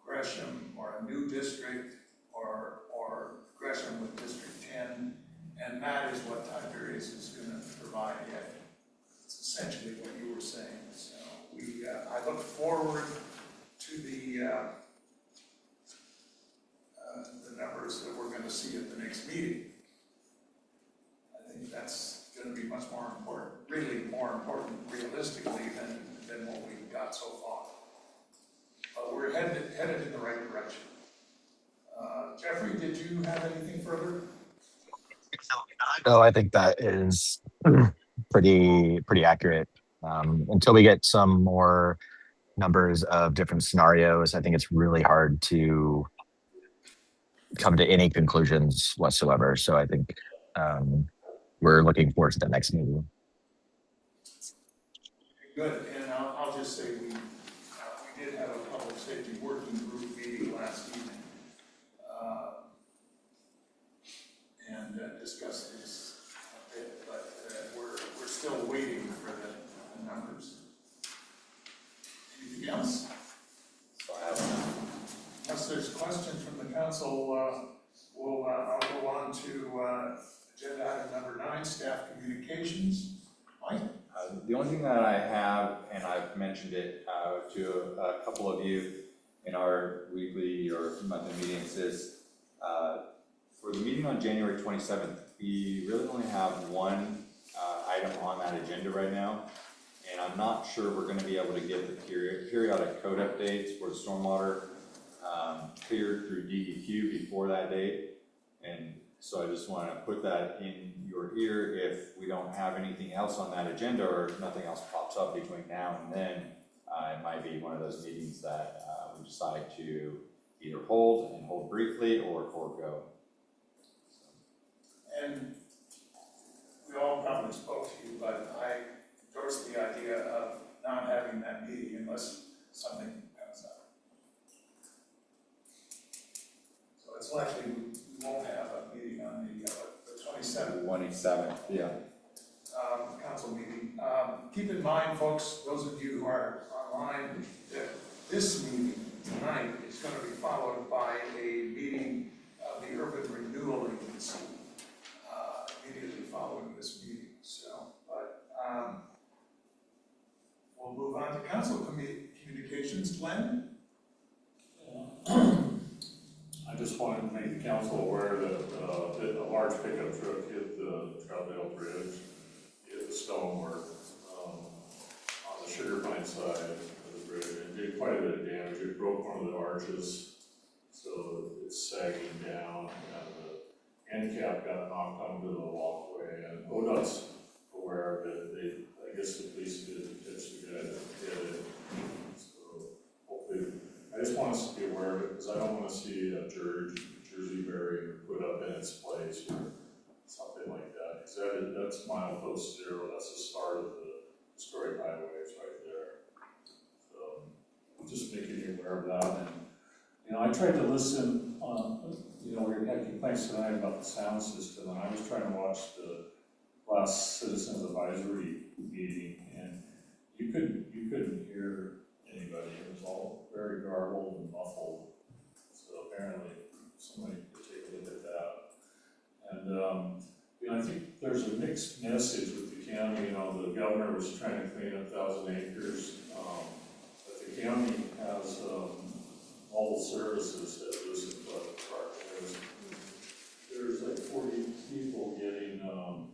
Gresham, or a new district, or Gresham with District 10, and that is what Tiberius is going to provide. It's essentially what you were saying. So I look forward to the numbers that we're going to see at the next meeting. I think that's going to be much more important, really more important realistically than what we've got so far. But we're headed in the right direction. Jeffrey, did you have anything further? No, I think that is pretty accurate. Until we get some more numbers of different scenarios, I think it's really hard to come to any conclusions whatsoever. So I think we're looking forward to the next meeting. Good, and I'll just say we did have a public safety working group meeting last evening. And discussed this a bit, but we're still waiting for the numbers. Anything else? Unless there's questions from the council, I'll go on to agenda item number 9, staff communications. Mike? The only thing that I have, and I've mentioned it to a couple of you in our weekly or monthly meetings, is for the meeting on January 27th, we really only have one item on that agenda right now, and I'm not sure we're going to be able to get the periodic code updates for the stormwater cleared through DEQ before that date, and so I just want to put that in your ear. If we don't have anything else on that agenda or nothing else pops up between now and then, it might be one of those meetings that we decide to either hold briefly or forego. And we all probably spoke to you, but I endorse the idea of not having that meeting unless something comes up. So it's likely we won't have a meeting on the 27th. 27th, yeah. Council meeting. Keep in mind, folks, those of you who are online, that this meeting tonight is going to be followed by a meeting of the Urban Renewal Agency. Immediately following this meeting, but we'll move on to council communications. Glenn? I just wanted to make the council aware that a large pickup truck hit the Troutdale Bridge, hit the stonework on the Sugar Pine side of the bridge. It did quite a bit of damage. It broke one of the arches, so it's sagging down, and the handicap got knocked onto the walkway, and ODOT's aware of it. I guess the police did catch the guy that did it. So hopefully, I just want us to be aware of it, because I don't want to see a Jersey barrier put up in its place or something like that. Because that's milepost 0. That's the start of the destroyed highways right there. So just making you aware of that. And I tried to listen. We had complaints tonight about the sound system, and I was trying to watch the last Citizens Advisory meeting, and you couldn't hear anybody. It was all very garbled and muffled. So apparently somebody could take a look at that. And I think there's a mixed message with the county. The governor was trying to clean up 1,000 acres, but the county has mobile services that listen to the park. There's like 40 people getting, I don't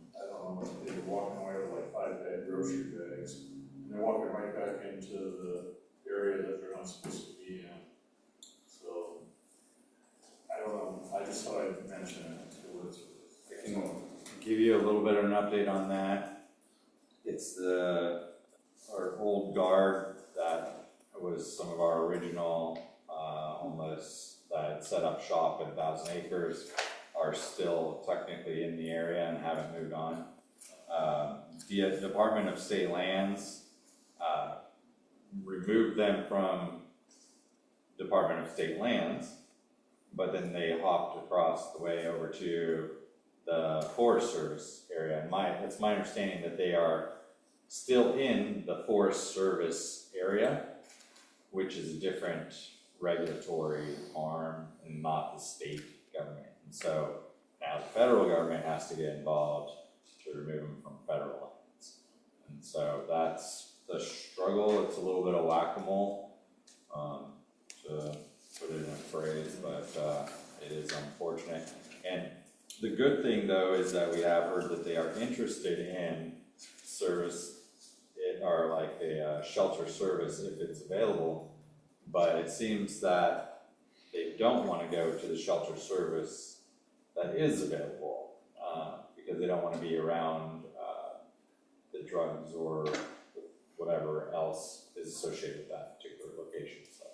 know, they were walking away with like 5-bag grocery bags, and they're walking right back into the area that they're not supposed to be in. So, I don't know, I just thought I'd mention it. I can give you a little bit of an update on that. It's our old guard that was some of our original homeless that set up shop at 1,000 acres are still technically in the area and haven't moved on. The Department of State Lands removed them from Department of State Lands, but then they hopped across the way over to the Forest Service area. And it's my understanding that they are still in the Forest Service area, which is a different regulatory arm and not the state government. And so now the federal government has to get involved to remove them from federal lands. And so that's the struggle. It's a little bit of whack-a-mole, to put it in a phrase, but it is unfortunate. And the good thing, though, is that we have heard that they are interested in service, or like a shelter service if it's available, but it seems that they don't want to go to the shelter service that is available because they don't want to be around the drugs or whatever else is associated with that particular location. So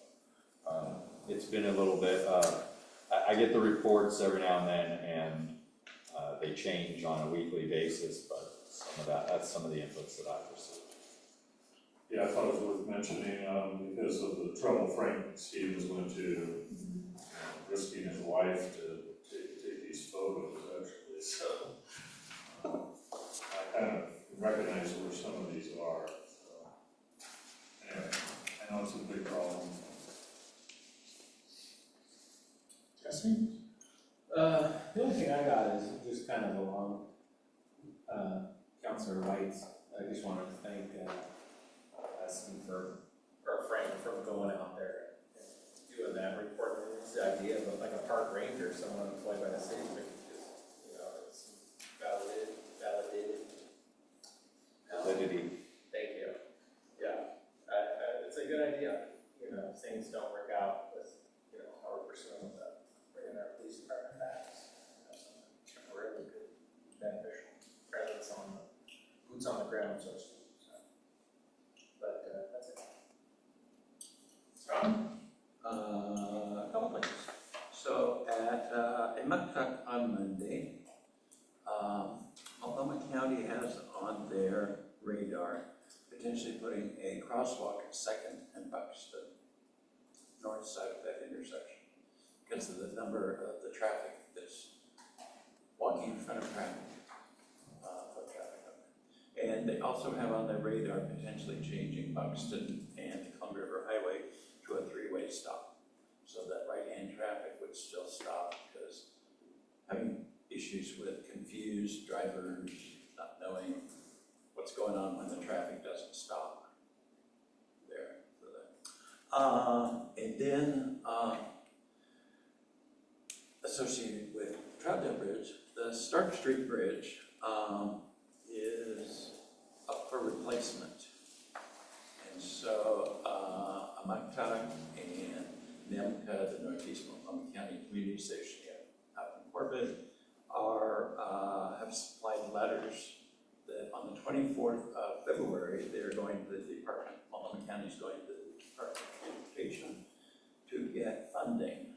it's been a little bit, I get the reports every now and then, and they change on a weekly basis, but that's some of the inputs that I've received. Yeah, I thought it was worth mentioning, because of the trouble Frank Steve was going to, risking his life to take these photos, actually, so. I kind of recognize where some of these are, so. Anyway, I know it's a big problem. Jesse? The only thing I got is just kind of along, Councilor White's, I just wanted to thank, Steve or Frank for going out there and doing that report. It's the idea of like a park ranger, someone employed by the city, but just, it's validated. Validity. Thank you. Yeah, it's a good idea. Things don't work out with, how we're pursuing bringing our police department back. Really good, beneficial presence boots on the ground, so to speak. But that's it. Tom? A couple things. So at Imuktuk on Monday, Multnomah County has on their radar potentially putting a crosswalk at 2nd and Buxton, north side of that intersection, because of the number of the traffic that's walking in front of traffic, foot traffic up there. And they also have on their radar potentially changing Buxton and the Columbia River Highway to a 3-way stop, so that right-hand traffic would still stop, because having issues with confused drivers, not knowing what's going on when the traffic doesn't stop there for that. And then associated with Troutdale Bridge, the Stark Street Bridge is up for replacement. And so Amuktuk and NEMCA, the Northeast Multnomah County Community Station out in Corbett, have supplied letters that on the 24th of February, they're going to the Department, Multnomah County is going to the Department of Education to get funding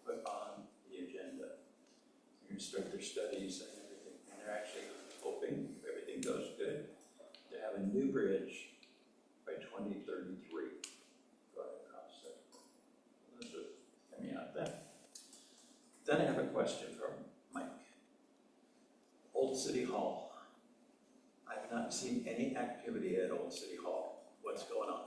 put on the agenda. They're going to start their studies and everything, and they're actually hoping, if everything goes good, to have a new bridge by 2033 going across there. Those are coming out then. Then I have a question from Mike. Old City Hall. I have not seen any activity at Old City Hall. What's going on?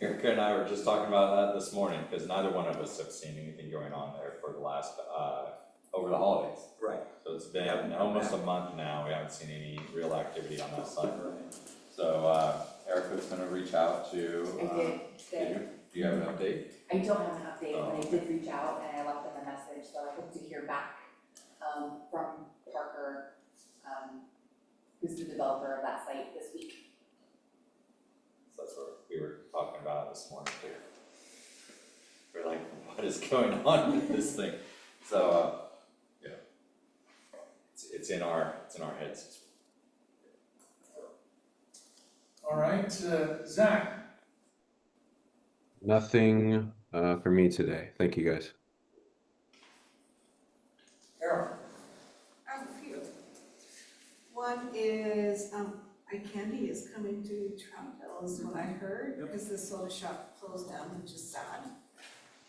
Erica and I were just talking about that this morning, because neither one of us have seen anything going on there for the last, over the holidays. Right. So it's been almost a month now, we haven't seen any real activity on that side. Right. So Erica's gonna reach out to, I did. do you have an update? I don't have an update, but I did reach out and I left them a message, so I hope to hear back from Parker, who's the developer of that site this week. So that's what we were talking about this morning too. We're like, what is going on with this thing? So yeah, it's in our heads. All right, Zach? Nothing for me today. Thank you, guys. Carol? I have a few. One is, iCandy is coming to Troutdale, is what I heard, because the soda shop closed down, which is sad.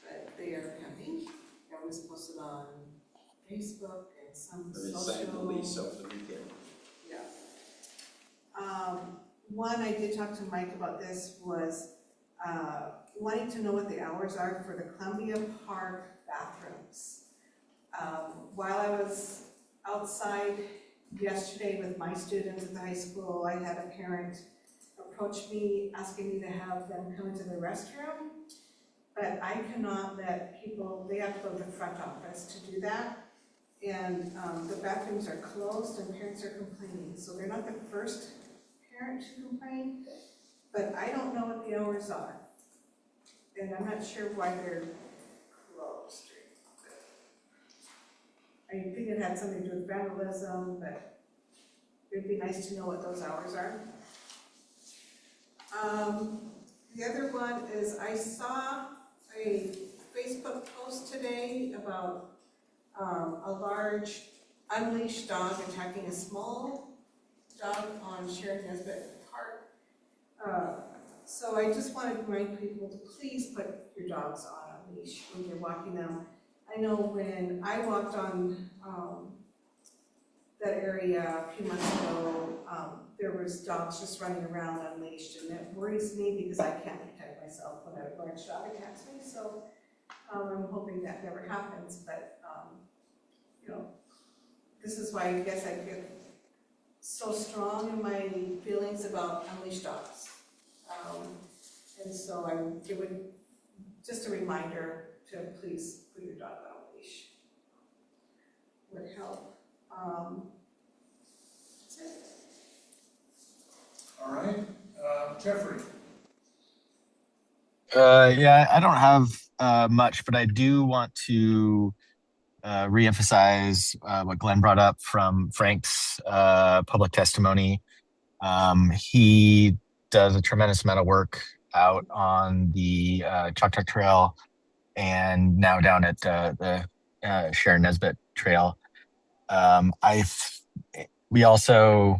But they are coming. That was posted on Facebook and some They signed the lease social. over the weekend. Yeah. One, I did talk to Mike about this, was wanting to know what the hours are for the Columbia Park bathrooms. While I was outside yesterday with my students at the high school, I had a parent approach me asking me to have them come into the restroom, but I cannot let people, they have to go to the front office to do that. And the bathrooms are closed and parents are complaining, so they're not the first parent to complain, but I don't know what the hours are. And I'm not sure why they're closed. I think it had something to do with vandalism, but it'd be nice to know what those hours are. The other one is I saw a Facebook post today about a large unleashed dog attacking a small dog on Sharon Nesbitt Park. So I just want to remind people to please put your dogs on a leash when you're walking them. I know when I walked on that area a few months ago, there was dogs just running around unleashed, and it worries me because I can't protect myself when a large dog attacks me. So I'm hoping that never happens, but you know, this is why I guess I get so strong in my feelings about unleashed dogs. And so it would, just a reminder to please put your dog on a leash. Would help. That's it. All right, Jeffrey. Yeah, I don't have much, but I do want to reemphasize what Glenn brought up from Frank's public testimony. He does a tremendous amount of work out on the Choctaw Trail and now down at the Sharon Nesbitt Trail. We also,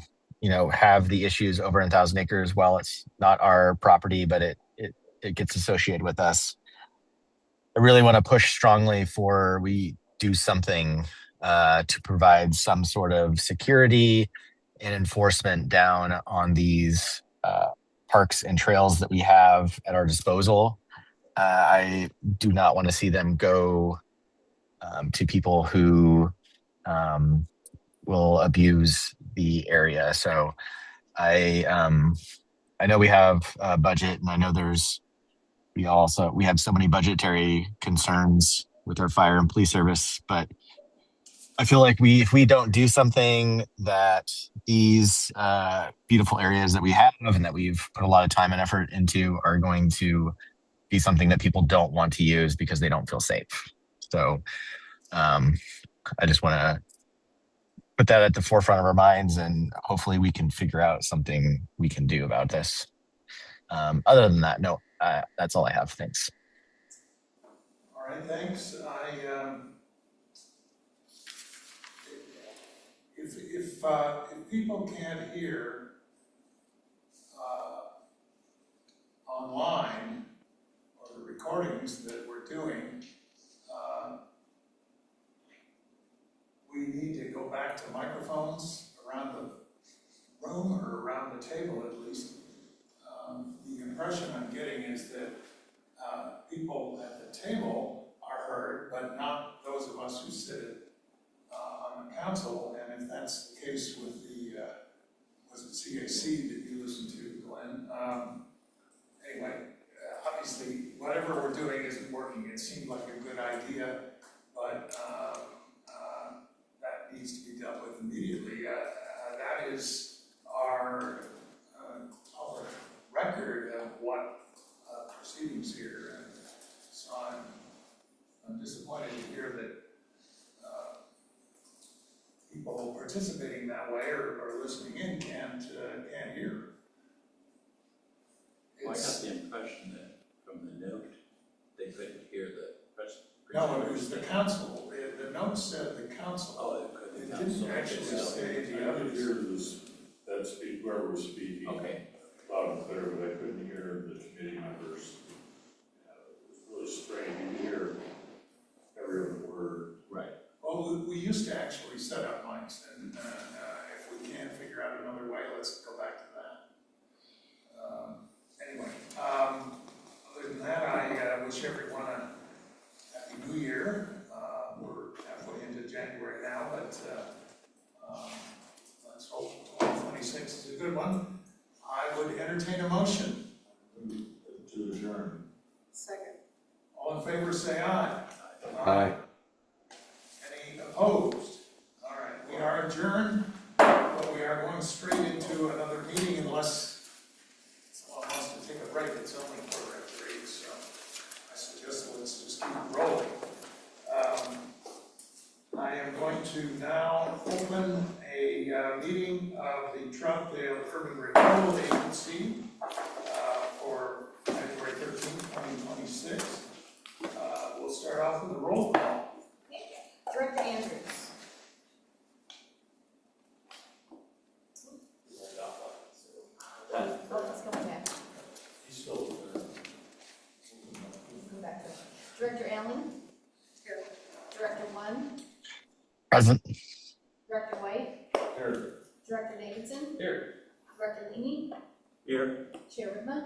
have the issues over in Thousand Acres. While it's not our property, but it gets associated with us. I really want to push strongly for we do something to provide some sort of security and enforcement down on these parks and trails that we have at our disposal. I do not want to see them go to people who will abuse the area. So I know we have a budget, and I know we have so many budgetary concerns with our fire and police service, but I feel like if we don't do something, that these beautiful areas that we have and that we've put a lot of time and effort into are going to be something that people don't want to use because they don't feel safe. So I just want to put that at the forefront of our minds, and hopefully we can figure out something we can do about this. Other than that, no, that's all I have. Thanks. All right, thanks. If people can't hear online or the recordings that we're doing, we need to go back to microphones around the room or around the table at least. The impression I'm getting is that people at the table are heard, but not those of us who sit on the council. And if that's the case with the, was it CAC that you listened to, Glenn? Anyway, obviously, whatever we're doing isn't working. It seemed like a good idea, but that needs to be dealt with immediately. That is our public record of what proceedings here. And so I'm disappointed to hear that people participating that way or listening in can't hear. Well, I got the impression that from the note, they couldn't hear the press. No, it was the council. The note said the council. Oh, it didn't actually say the others. I could hear whoever was speaking. Okay. Loud and clear, but I couldn't hear the committee members. It was really strange to hear every other word. Right. Well, we used to actually set up mics, and if we can't figure out another way, let's go back to that. Anyway, other than that, I wish everyone a happy new year. We're halfway into January now, but let's hope 2026 is a good one. I would entertain a motion. To adjourn. Second. All in favor, say aye. Aye. Any opposed? All right, we are adjourned, but we are going straight into another meeting unless someone wants to take a break. It's only 4:03, so I suggest let's just keep rolling. I am going to now open a meeting of the Troutdale Urban Renewal Agency for January 13th, 2026. We'll start off with a roll call. Director Director Allen? Here. Director One? Present. Director White? Here. Director Davidson? Here. Director Leamy? Here. Chair Whitman?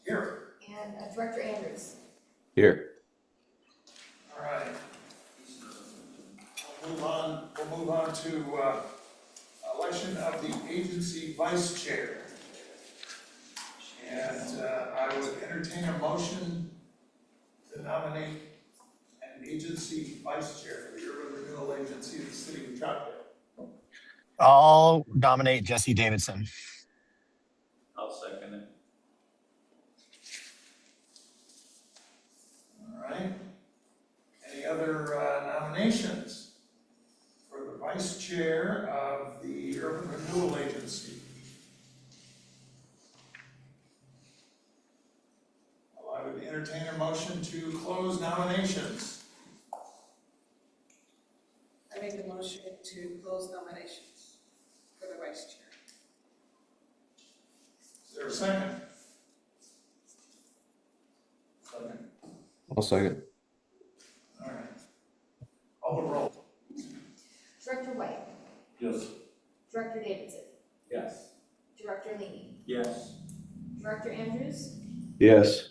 Here. And Director Andrews? Here. All right. We'll move on to election of the agency vice chair. And I would entertain a motion to nominate an agency vice chair for the Urban Renewal Agency of the City of Troutdale. I'll nominate Jesse Davidson. I'll second it. All right. Any other nominations for the vice chair of the Urban Renewal Agency? Well, I would entertain a motion to close nominations. I make a motion to close nominations for the vice chair. Is there a second? Second. I'll second. All right. Call the roll. Director White? Yes. Director Davidson? Yes. Director Leamy? Yes. Director Andrews? Yes.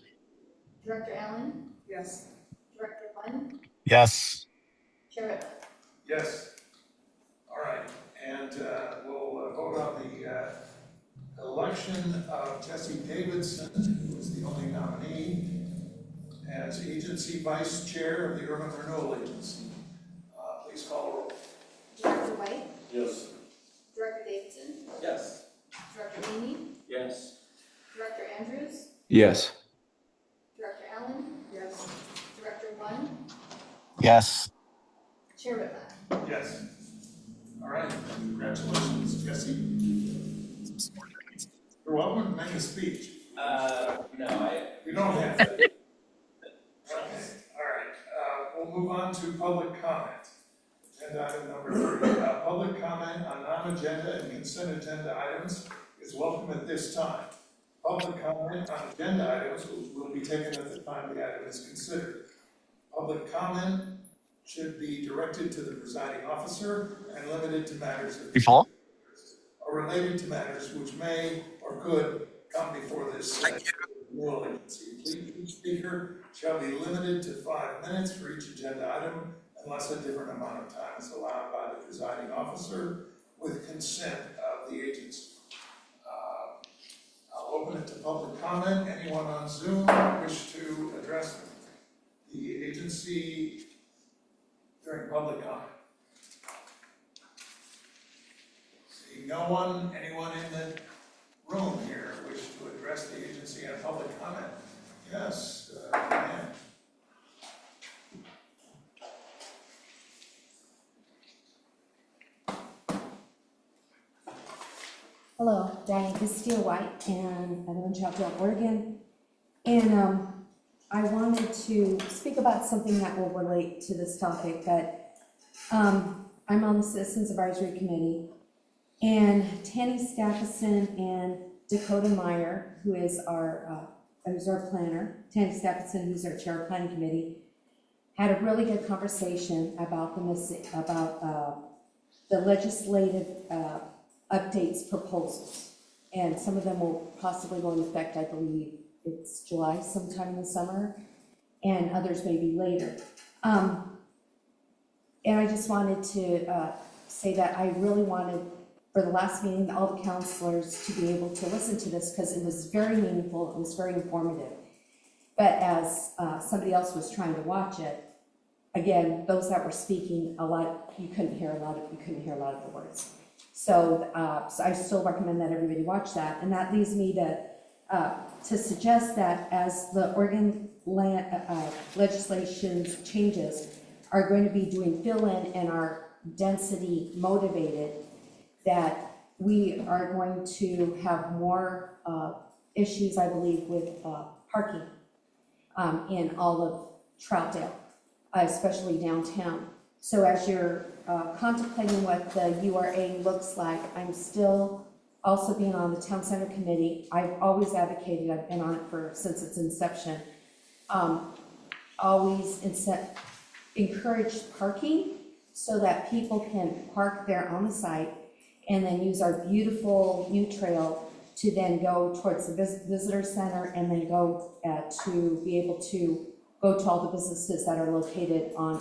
Director Allen? Yes. Director One? Yes. Chair Whitman? Yes. All right, and we'll vote on the election of Jesse Davidson, who is the only nominee, as agency vice chair of the Urban Renewal Agency. Please call the roll. Director White? Yes. Director Davidson? Yes. Director Leamy? Yes. Director Andrews? Yes. Director Allen? Yes. Director One? Yes. Chair Whitman? Yes. All right, congratulations, Jesse. You're welcome to make a speech. No, You don't have to. Okay, all right, we'll move on to public comment. Agenda item number 3. Public comment on non-agenda and consent agenda items is welcome at this time. Public comment on agenda items will be taken at the time the item is considered. Public comment should be directed to the presiding officer and limited to matters of or related to matters which may or could come before this renewal agency. Each speaker shall be limited to 5 minutes for each agenda item unless a different amount of time is allowed by the presiding officer with consent of the agency. I'll open it to public comment. Anyone on Zoom wish to address the agency during public comment? Seeing no one, anyone in the room here wish to address the agency on public comment? Yes, Diane. Hello, Diane Castillo-White, and I live in Troutdale, Oregon. And I wanted to speak about something that will relate to this topic, but I'm on the Citizens Advisory Committee, and Tanny Stapleson and Dakota Meyer, who's our planner, Tanny Stapleson, who's our chair of planning committee, had a really good conversation about the legislative updates proposals, and some of them will possibly go into effect, I believe it's July, sometime in the summer, and others maybe later. And I just wanted to say that I really wanted, for the last meeting, all the counselors to be able to listen to this, because it was very meaningful, it was very informative. But as somebody else was trying to watch it, again, those that were speaking, you couldn't hear a lot of the words. So I still recommend that everybody watch that, and that leads me to suggest that as the Oregon legislation changes are going to be doing fill-in and are density motivated, that we are going to have more issues, I believe, with parking in all of Troutdale, especially downtown. So as you're contemplating what the URA looks like, I'm still also being on the Town Center Committee. I've always advocated, I've been on it since its inception, always encourage parking so that people can park there on the site and then use our beautiful new trail to then go towards the visitor center and then go to be able to go to all the businesses that are located on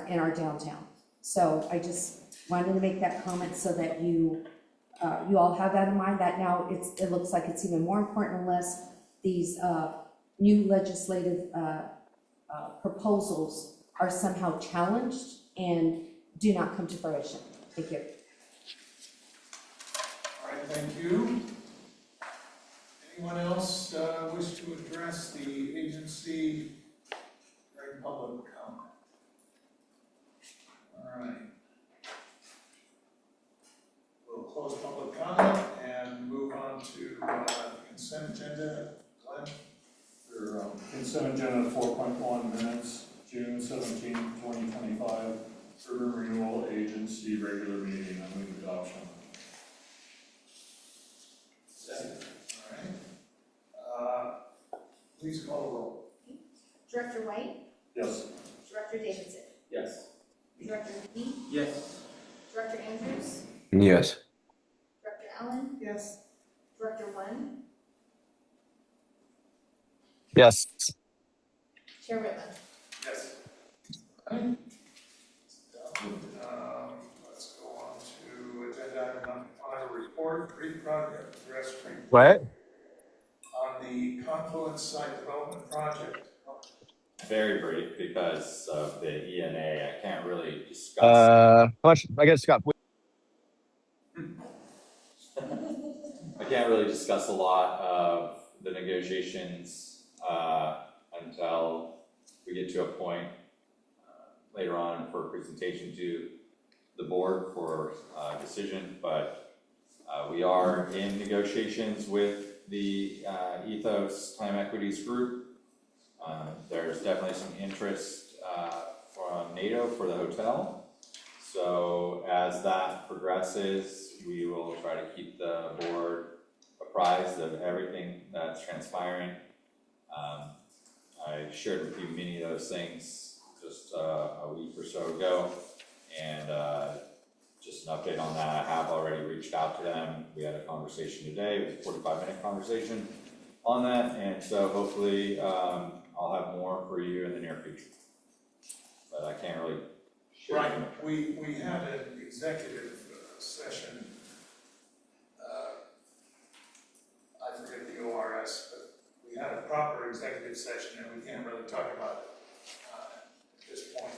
in our downtown. So I just wanted to make that comment so that you all have that in mind, that now it looks like it's even more important unless these new legislative proposals are somehow challenged and do not come to fruition. Thank you. All right, thank you. Anyone else wish to address the agency during public comment? All right. We'll close public comment and move on to consent agenda. Glenn? Your consent agenda 4.1 minutes, June 17, 2025, Urban Renewal Agency regular meeting. I move adoption. Second. All right. Please call the roll. Director White? Yes. Director Davidson? Yes. Director McKee? Yes. Director Andrews? Yes. Director Allen? Yes. Director One? Yes. Chair Whitman? Yes. All right. Let's go on to agenda item number 5, report, progress What? on the Confluence Site Development Project. Very brief because of the ENA. I can't really discuss. I guess Scott. I can't really discuss a lot of the negotiations until we get to a point later on for presentation to the board for decision. But we are in negotiations with the Ethos Time Equities Group. There's definitely some interest from NATO for the hotel. So as that progresses, we will try to keep the board apprised of everything that's transpiring. I shared with you many of those things just a week or so ago, and just an update on that. I have already reached out to them. We had a conversation today. It was a 45-minute conversation on that, and so hopefully I'll have more for you in the near future. But I can't really share. Right. We had an executive session. I forget the ORS, but we had a proper executive session, and we can't really talk about it at this point.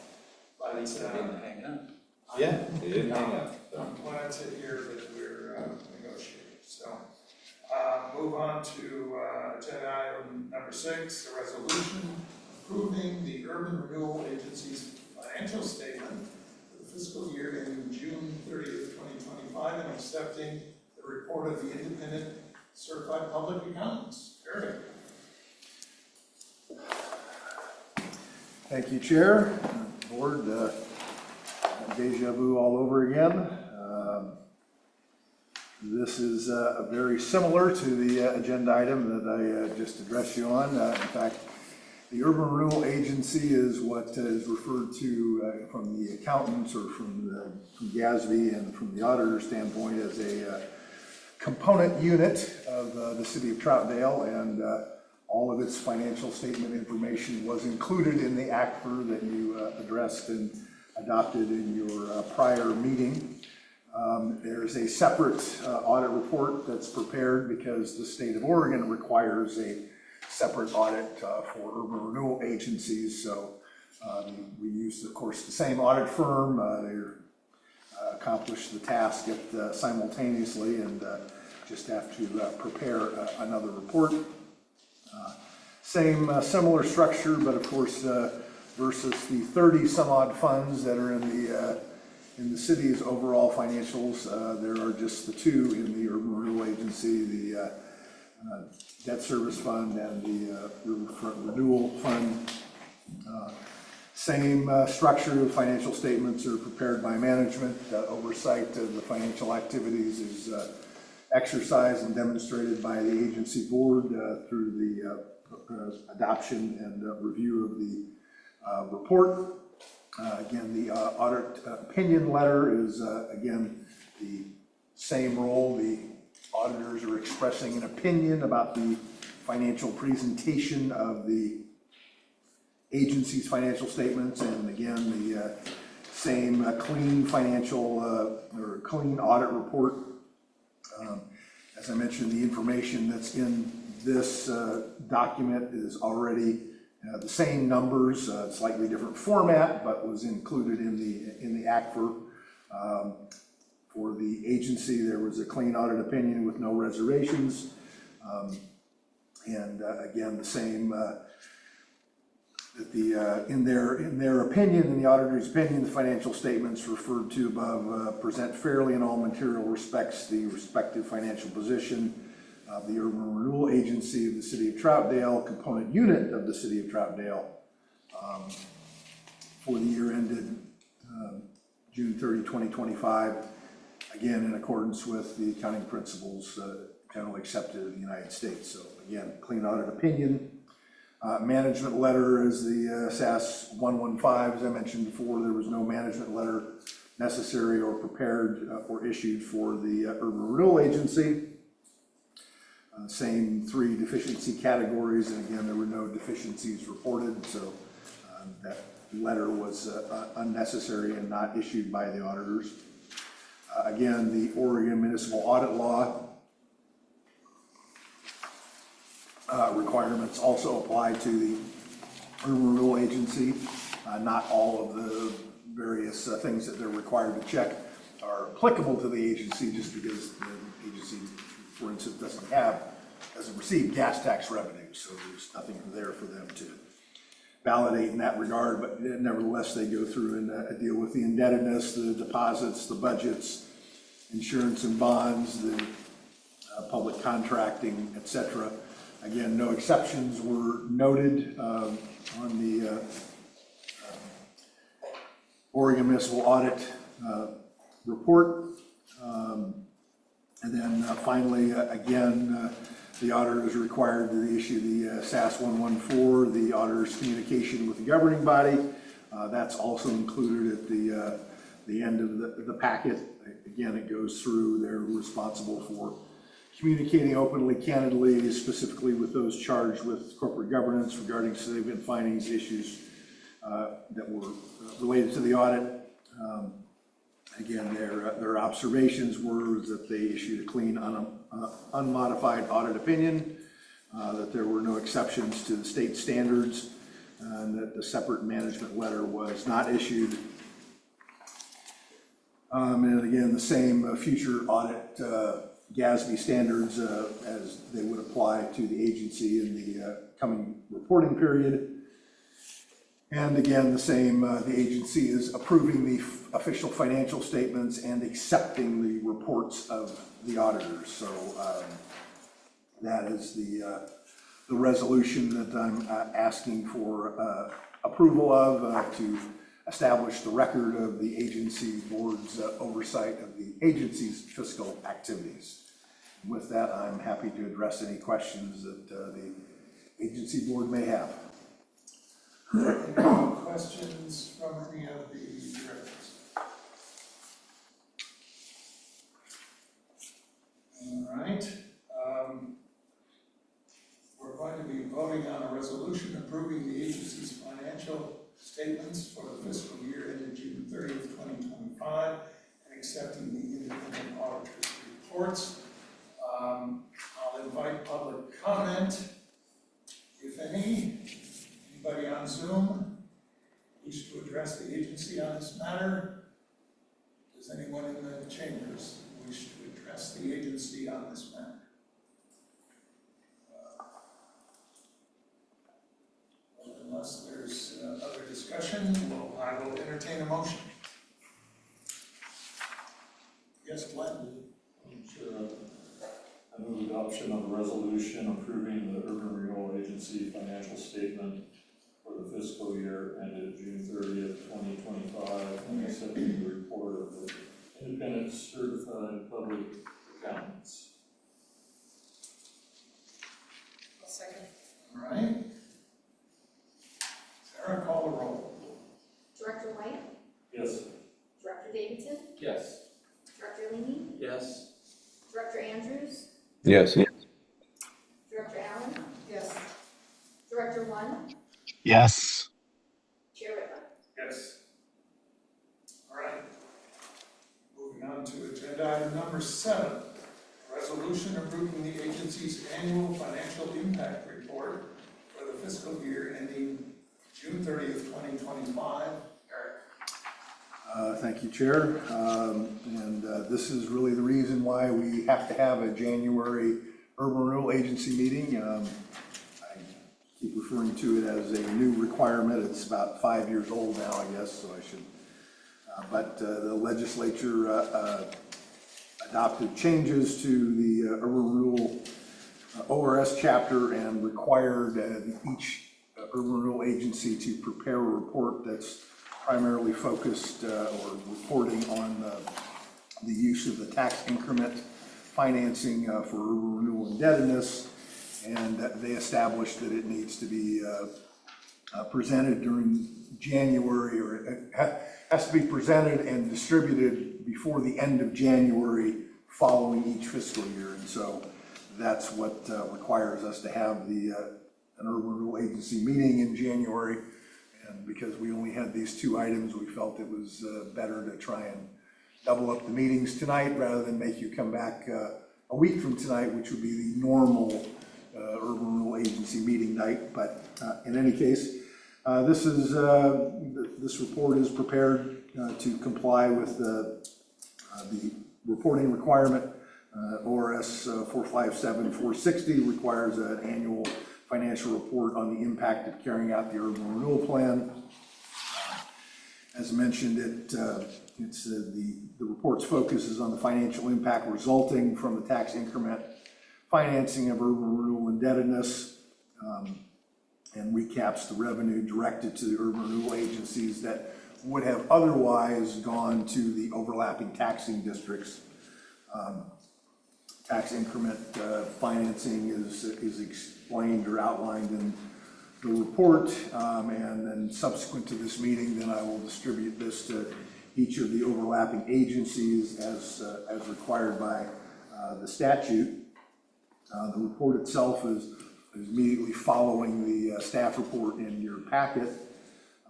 But it's hang up. Yeah, they didn't hang up. So. I'm glad to hear that we're negotiating. So move on to agenda item number 6, a resolution approving the Urban Renewal Agency's financial statement for the fiscal year ending June 30th, 2025, and accepting the report of the independent certified public accountants. Eric. Thank you, Chair. Board, deja vu all over again. This is very similar to the agenda item that I just addressed you on. In fact, the Urban Renewal Agency is what is referred to from the accountants or from GASB and from the auditor standpoint as a component unit of the city of Troutdale, and all of its financial statement information was included in the ACFR that you addressed and adopted in your prior meeting. There's a separate audit report that's prepared because the state of Oregon requires a separate audit for urban renewal agencies. So we used, of course, the same audit firm. They accomplished the task simultaneously and just have to prepare another report. Similar structure, but of course, versus the 30 some odd funds that are in the city's overall financials, there are just the 2 in the Urban Renewal Agency, the Debt Service Fund and the Riverfront Renewal Fund. Same structure of financial statements are prepared by management. Oversight of the financial activities is exercised and demonstrated by the agency board through the adoption and review of the report. Again, the audit opinion letter is, again, the same role. The auditors are expressing an opinion about the financial presentation of the agency's financial statements, and again, the same clean financial or clean audit report. As I mentioned, the information that's in this document is already the same numbers, slightly different format, but was included in the ACFR. For the agency, there was a clean audit opinion with no reservations. And again, the same, that in their opinion, in the auditor's opinion, the financial statements referred to above present fairly in all material respects the respective financial position of the Urban Renewal Agency of the City of Troutdale, component unit of the City of Troutdale, for the year ended June 30, 2025, again, in accordance with the accounting principles generally accepted in the United States. So again, clean audit opinion. Management letter is the SAS 115. As I mentioned before, there was no management letter necessary or prepared or issued for the Urban Renewal Agency. Same 3 deficiency categories, and again, there were no deficiencies reported, so that letter was unnecessary and not issued by the auditors. Again, the Oregon Municipal Audit Law requirements also apply to the Urban Renewal Agency. Not all of the various things that they're required to check are applicable to the agency, just because the agency, for instance, doesn't receive gas tax revenue, so there's nothing there for them to validate in that regard. But nevertheless, they go through and deal with the indebtedness, the deposits, the budgets, insurance and bonds, the public contracting, etc. Again, no exceptions were noted on the Oregon Municipal Audit report. And then finally, again, the auditor is required to issue the SAS 114, the auditor's communication with the governing body. That's also included at the end of the packet. Again, it goes through, they're responsible for communicating openly, candidly, specifically with those charged with corporate governance regarding significant findings, issues that were related to the audit. Again, their observations were that they issued a clean, unmodified audit opinion, that there were no exceptions to the state standards, and that the separate management letter was not issued. And again, the same future audit GASB standards as they would apply to the agency in the coming reporting period. And again, the same, the agency is approving the official financial statements and accepting the reports of the auditors. So that is the resolution that I'm asking for approval of to establish the record of the agency board's oversight of the agency's fiscal activities. And with that, I'm happy to address any questions that the agency board may have. Any questions from any of the directors? All right. We're going to be voting on a resolution approving the agency's financial statements for the fiscal year ended June 30th, 2025, and accepting the independent auditor's reports. I'll invite public comment, if any. Anybody on Zoom wish to address the agency on this matter? Does anyone in the chambers wish to address the agency on this matter? Unless there's other discussion, I will entertain a motion. Yes, Glenn? Sure. I move adoption of a resolution approving the Urban Renewal Agency financial statement for the fiscal year ended June 30th, 2025, and accepting the report of the independent certified public accountants. I'll second. All right. Sarah, call the roll. Director White? Yes. Director Davidson? Yes. Director Leamy? Yes. Director Andrews? Yes. Director Allen? Yes. Director One? Yes. Chair Whitmer? Yes. All right. Moving on to agenda item number 7, resolution approving the agency's annual financial impact report for the fiscal year ending June 30th, 2025. Eric. Thank you, Chair. This is really the reason why we have to have a January Urban Renewal Agency meeting. I keep referring to it as a new requirement. It's about 5 years old now, I guess, so I should. But the legislature adopted changes to the Urban Renewal ORS chapter and required each Urban Renewal Agency to prepare a report that's primarily focused or reporting on the use of the tax increment financing for urban renewal indebtedness, and they established that it needs to be presented during January, or it has to be presented and distributed before the end of January following each fiscal year. And so that's what requires us to have an Urban Renewal Agency meeting in January. And because we only had these 2 items, we felt it was better to try and double up the meetings tonight rather than make you come back a week from tonight, which would be the normal Urban Renewal Agency meeting night. But in any case, this report is prepared to comply with the reporting requirement. ORS 457460 requires an annual financial report on the impact of carrying out the urban renewal plan. As mentioned, the report's focus is on the financial impact resulting from the tax increment financing of urban renewal indebtedness, and recaps the revenue directed to the urban renewal agencies that would have otherwise gone to the overlapping taxing districts. Tax increment financing is explained or outlined in the report, and then subsequent to this meeting, then I will distribute this to each of the overlapping agencies as required by the statute. The report itself is immediately following the staff report in your packet,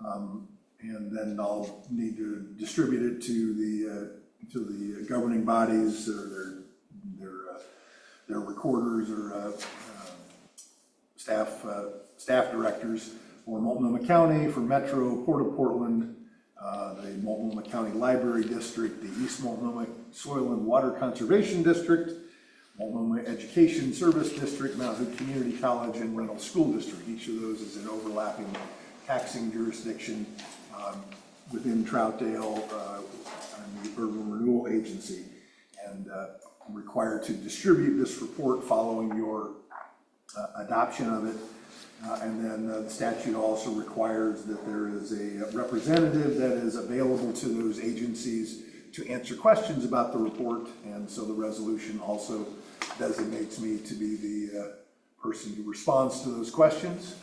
and then I'll need to distribute it to the governing bodies or their recorders or staff directors for Multnomah County, for Metro, Port of Portland, the Multnomah County Library District, the East Multnomah Soil and Water Conservation District, Multnomah Education Service District, Mount Hood Community College, and Reynolds School District. Each of those is an overlapping taxing jurisdiction within Troutdale and the Urban Renewal Agency. And I'm required to distribute this report following your adoption of it. And then the statute also requires that there is a representative that is available to those agencies to answer questions about the report. And so the resolution also designates me to be the person who responds to those questions.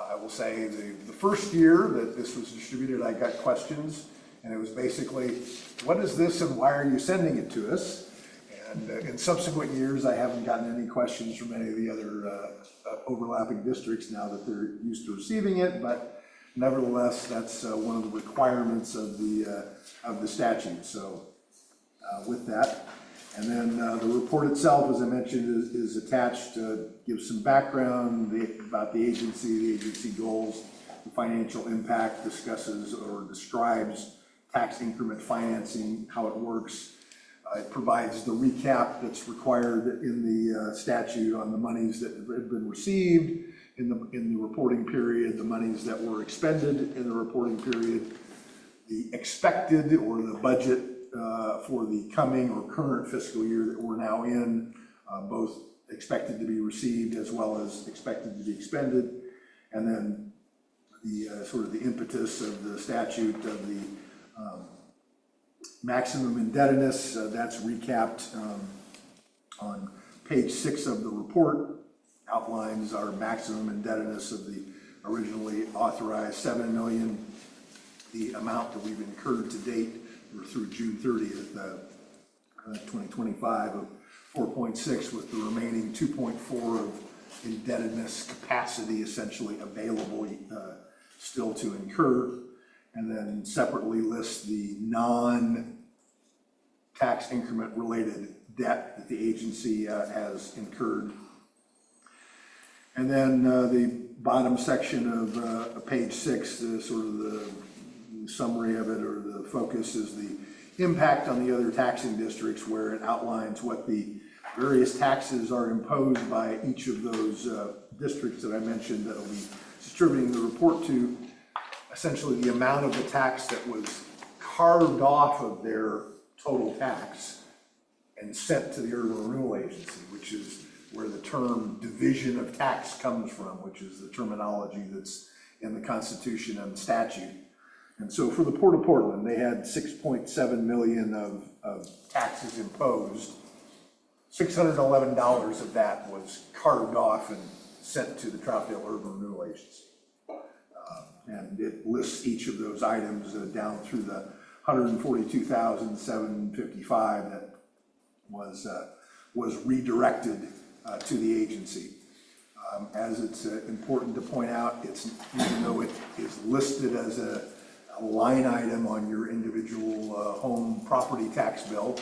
I will say the first year that this was distributed, I got questions, and it was basically, what is this and why are you sending it to us? And in subsequent years, I haven't gotten any questions from any of the other overlapping districts now that they're used to receiving it, but nevertheless, that's one of the requirements of the statute. So with that, and then the report itself, as I mentioned, is attached, gives some background about the agency goals, the financial impact, discusses or describes tax increment financing, how it works. It provides the recap that's required in the statute on the monies that have been received in the reporting period, the monies that were expended in the reporting period, the expected or the budget for the coming or current fiscal year that we're now in, both expected to be received as well as expected to be expended, and then the sort of the impetus of the statute of the maximum indebtedness, that's recapped on page 6 of the report. outlines our maximum indebtedness of the originally authorized $7 million, the amount that we've incurred to date or through June 30th, 2025 of 4.6, with the remaining 2.4 of indebtedness capacity essentially available still to incur. And then separately list the non-tax increment related debt that the agency has incurred. And then the bottom section of page 6, sort of the summary of it, or the focus, is the impact on the other taxing districts, where it outlines what the various taxes are imposed by each of those districts that I mentioned that will be distributing the report to. Essentially the amount of the tax that was carved off of their total tax and sent to the Urban Renewal Agency, which is where the term division of tax comes from, which is the terminology that's in the Constitution and the statute. And so for the Port of Portland, they had 6.7 million of taxes imposed. $611 of that was carved off and sent to the Troutdale Urban Renewal Agency. And it lists each of those items down through the $142,755 that was redirected to the agency. As it's important to point out, it's, even though it is listed as a line item on your individual home property tax bill,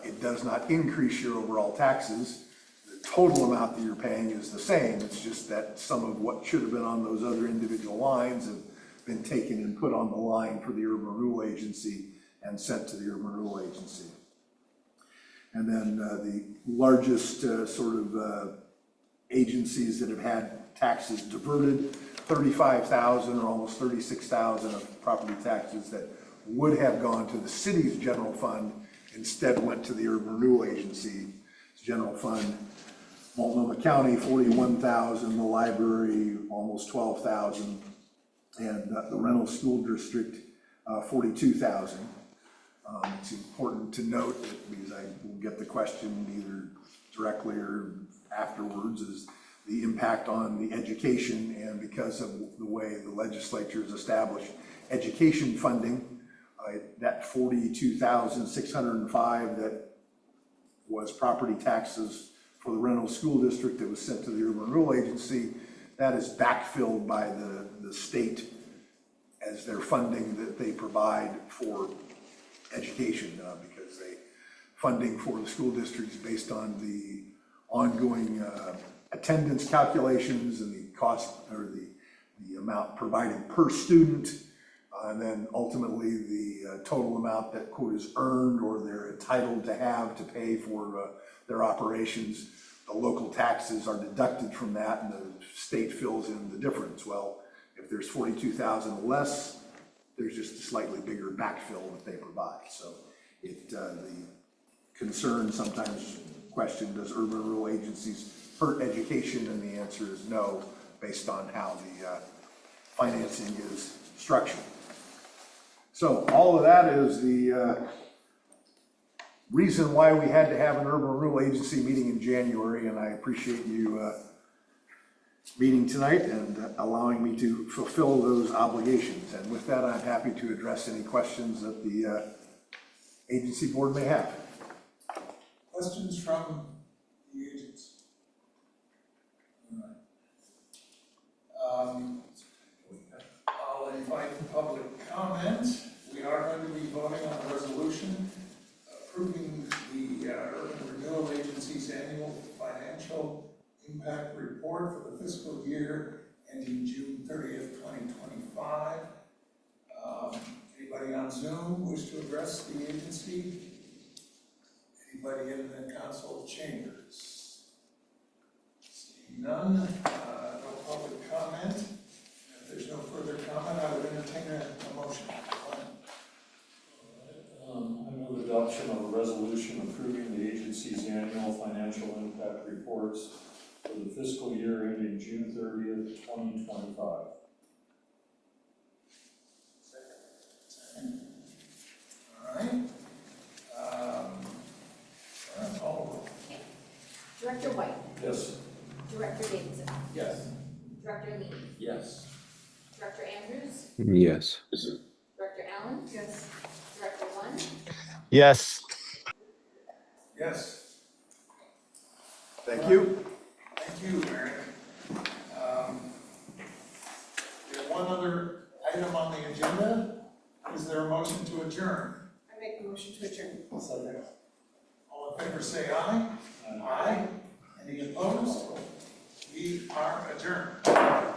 it does not increase your overall taxes. The total amount that you're paying is the same. It's just that some of what should have been on those other individual lines have been taken and put on the line for the Urban Renewal Agency and sent to the Urban Renewal Agency. And then the largest sort of agencies that have had taxes diverted, 35,000 or almost 36,000 of property taxes that would have gone to the city's general fund instead went to the Urban Renewal Agency's general fund. Multnomah County, 41,000, the library, almost 12,000, and the Reynolds School District, 42,000. It's important to note that, because I will get the question either directly or afterwards, is the impact on the education, and because of the way the legislature has established education funding, that 42,605 that was property taxes for the Reynolds School District that was sent to the Urban Renewal Agency, that is backfilled by the state as their funding that they provide for education, because funding for the school districts based on the ongoing attendance calculations and the cost, or the amount provided per student, and then ultimately the total amount that quote is earned or they're entitled to have to pay for their operations. The local taxes are deducted from that, and the state fills in the difference. Well, if there's 42,000 less, there's just a slightly bigger backfill that they provide. So the concern sometimes question, does urban renewal agencies hurt education? And the answer is no, based on how the financing is structured. So all of that is the reason why we had to have an urban renewal agency meeting in January, and I appreciate you meeting tonight and allowing me to fulfill those obligations. And with that, I'm happy to address any questions that the agency board may have. Questions from the agents? All right. I'll invite public comment. We are going to be voting on a resolution approving the Urban Renewal Agency's annual financial impact report for the fiscal year ending June 30th, 2025. Anybody on Zoom wish to address the agency? Anybody in the council chambers? Seeing none, no public comment. If there's no further comment, I would entertain a motion. I move adoption of a resolution approving the agency's annual financial impact reports for the fiscal year ending June 30th, 2025. Second. All right. Director White. Yes. Director Davis. Yes. Director Allen? Yes. Director One? Yes. Yes. Thank you. Thank you, Eric. We have one other item on the agenda. Is there a motion to adjourn? I make the motion to adjourn. All in favor, say aye. Aye. Any opposed? We are adjourned.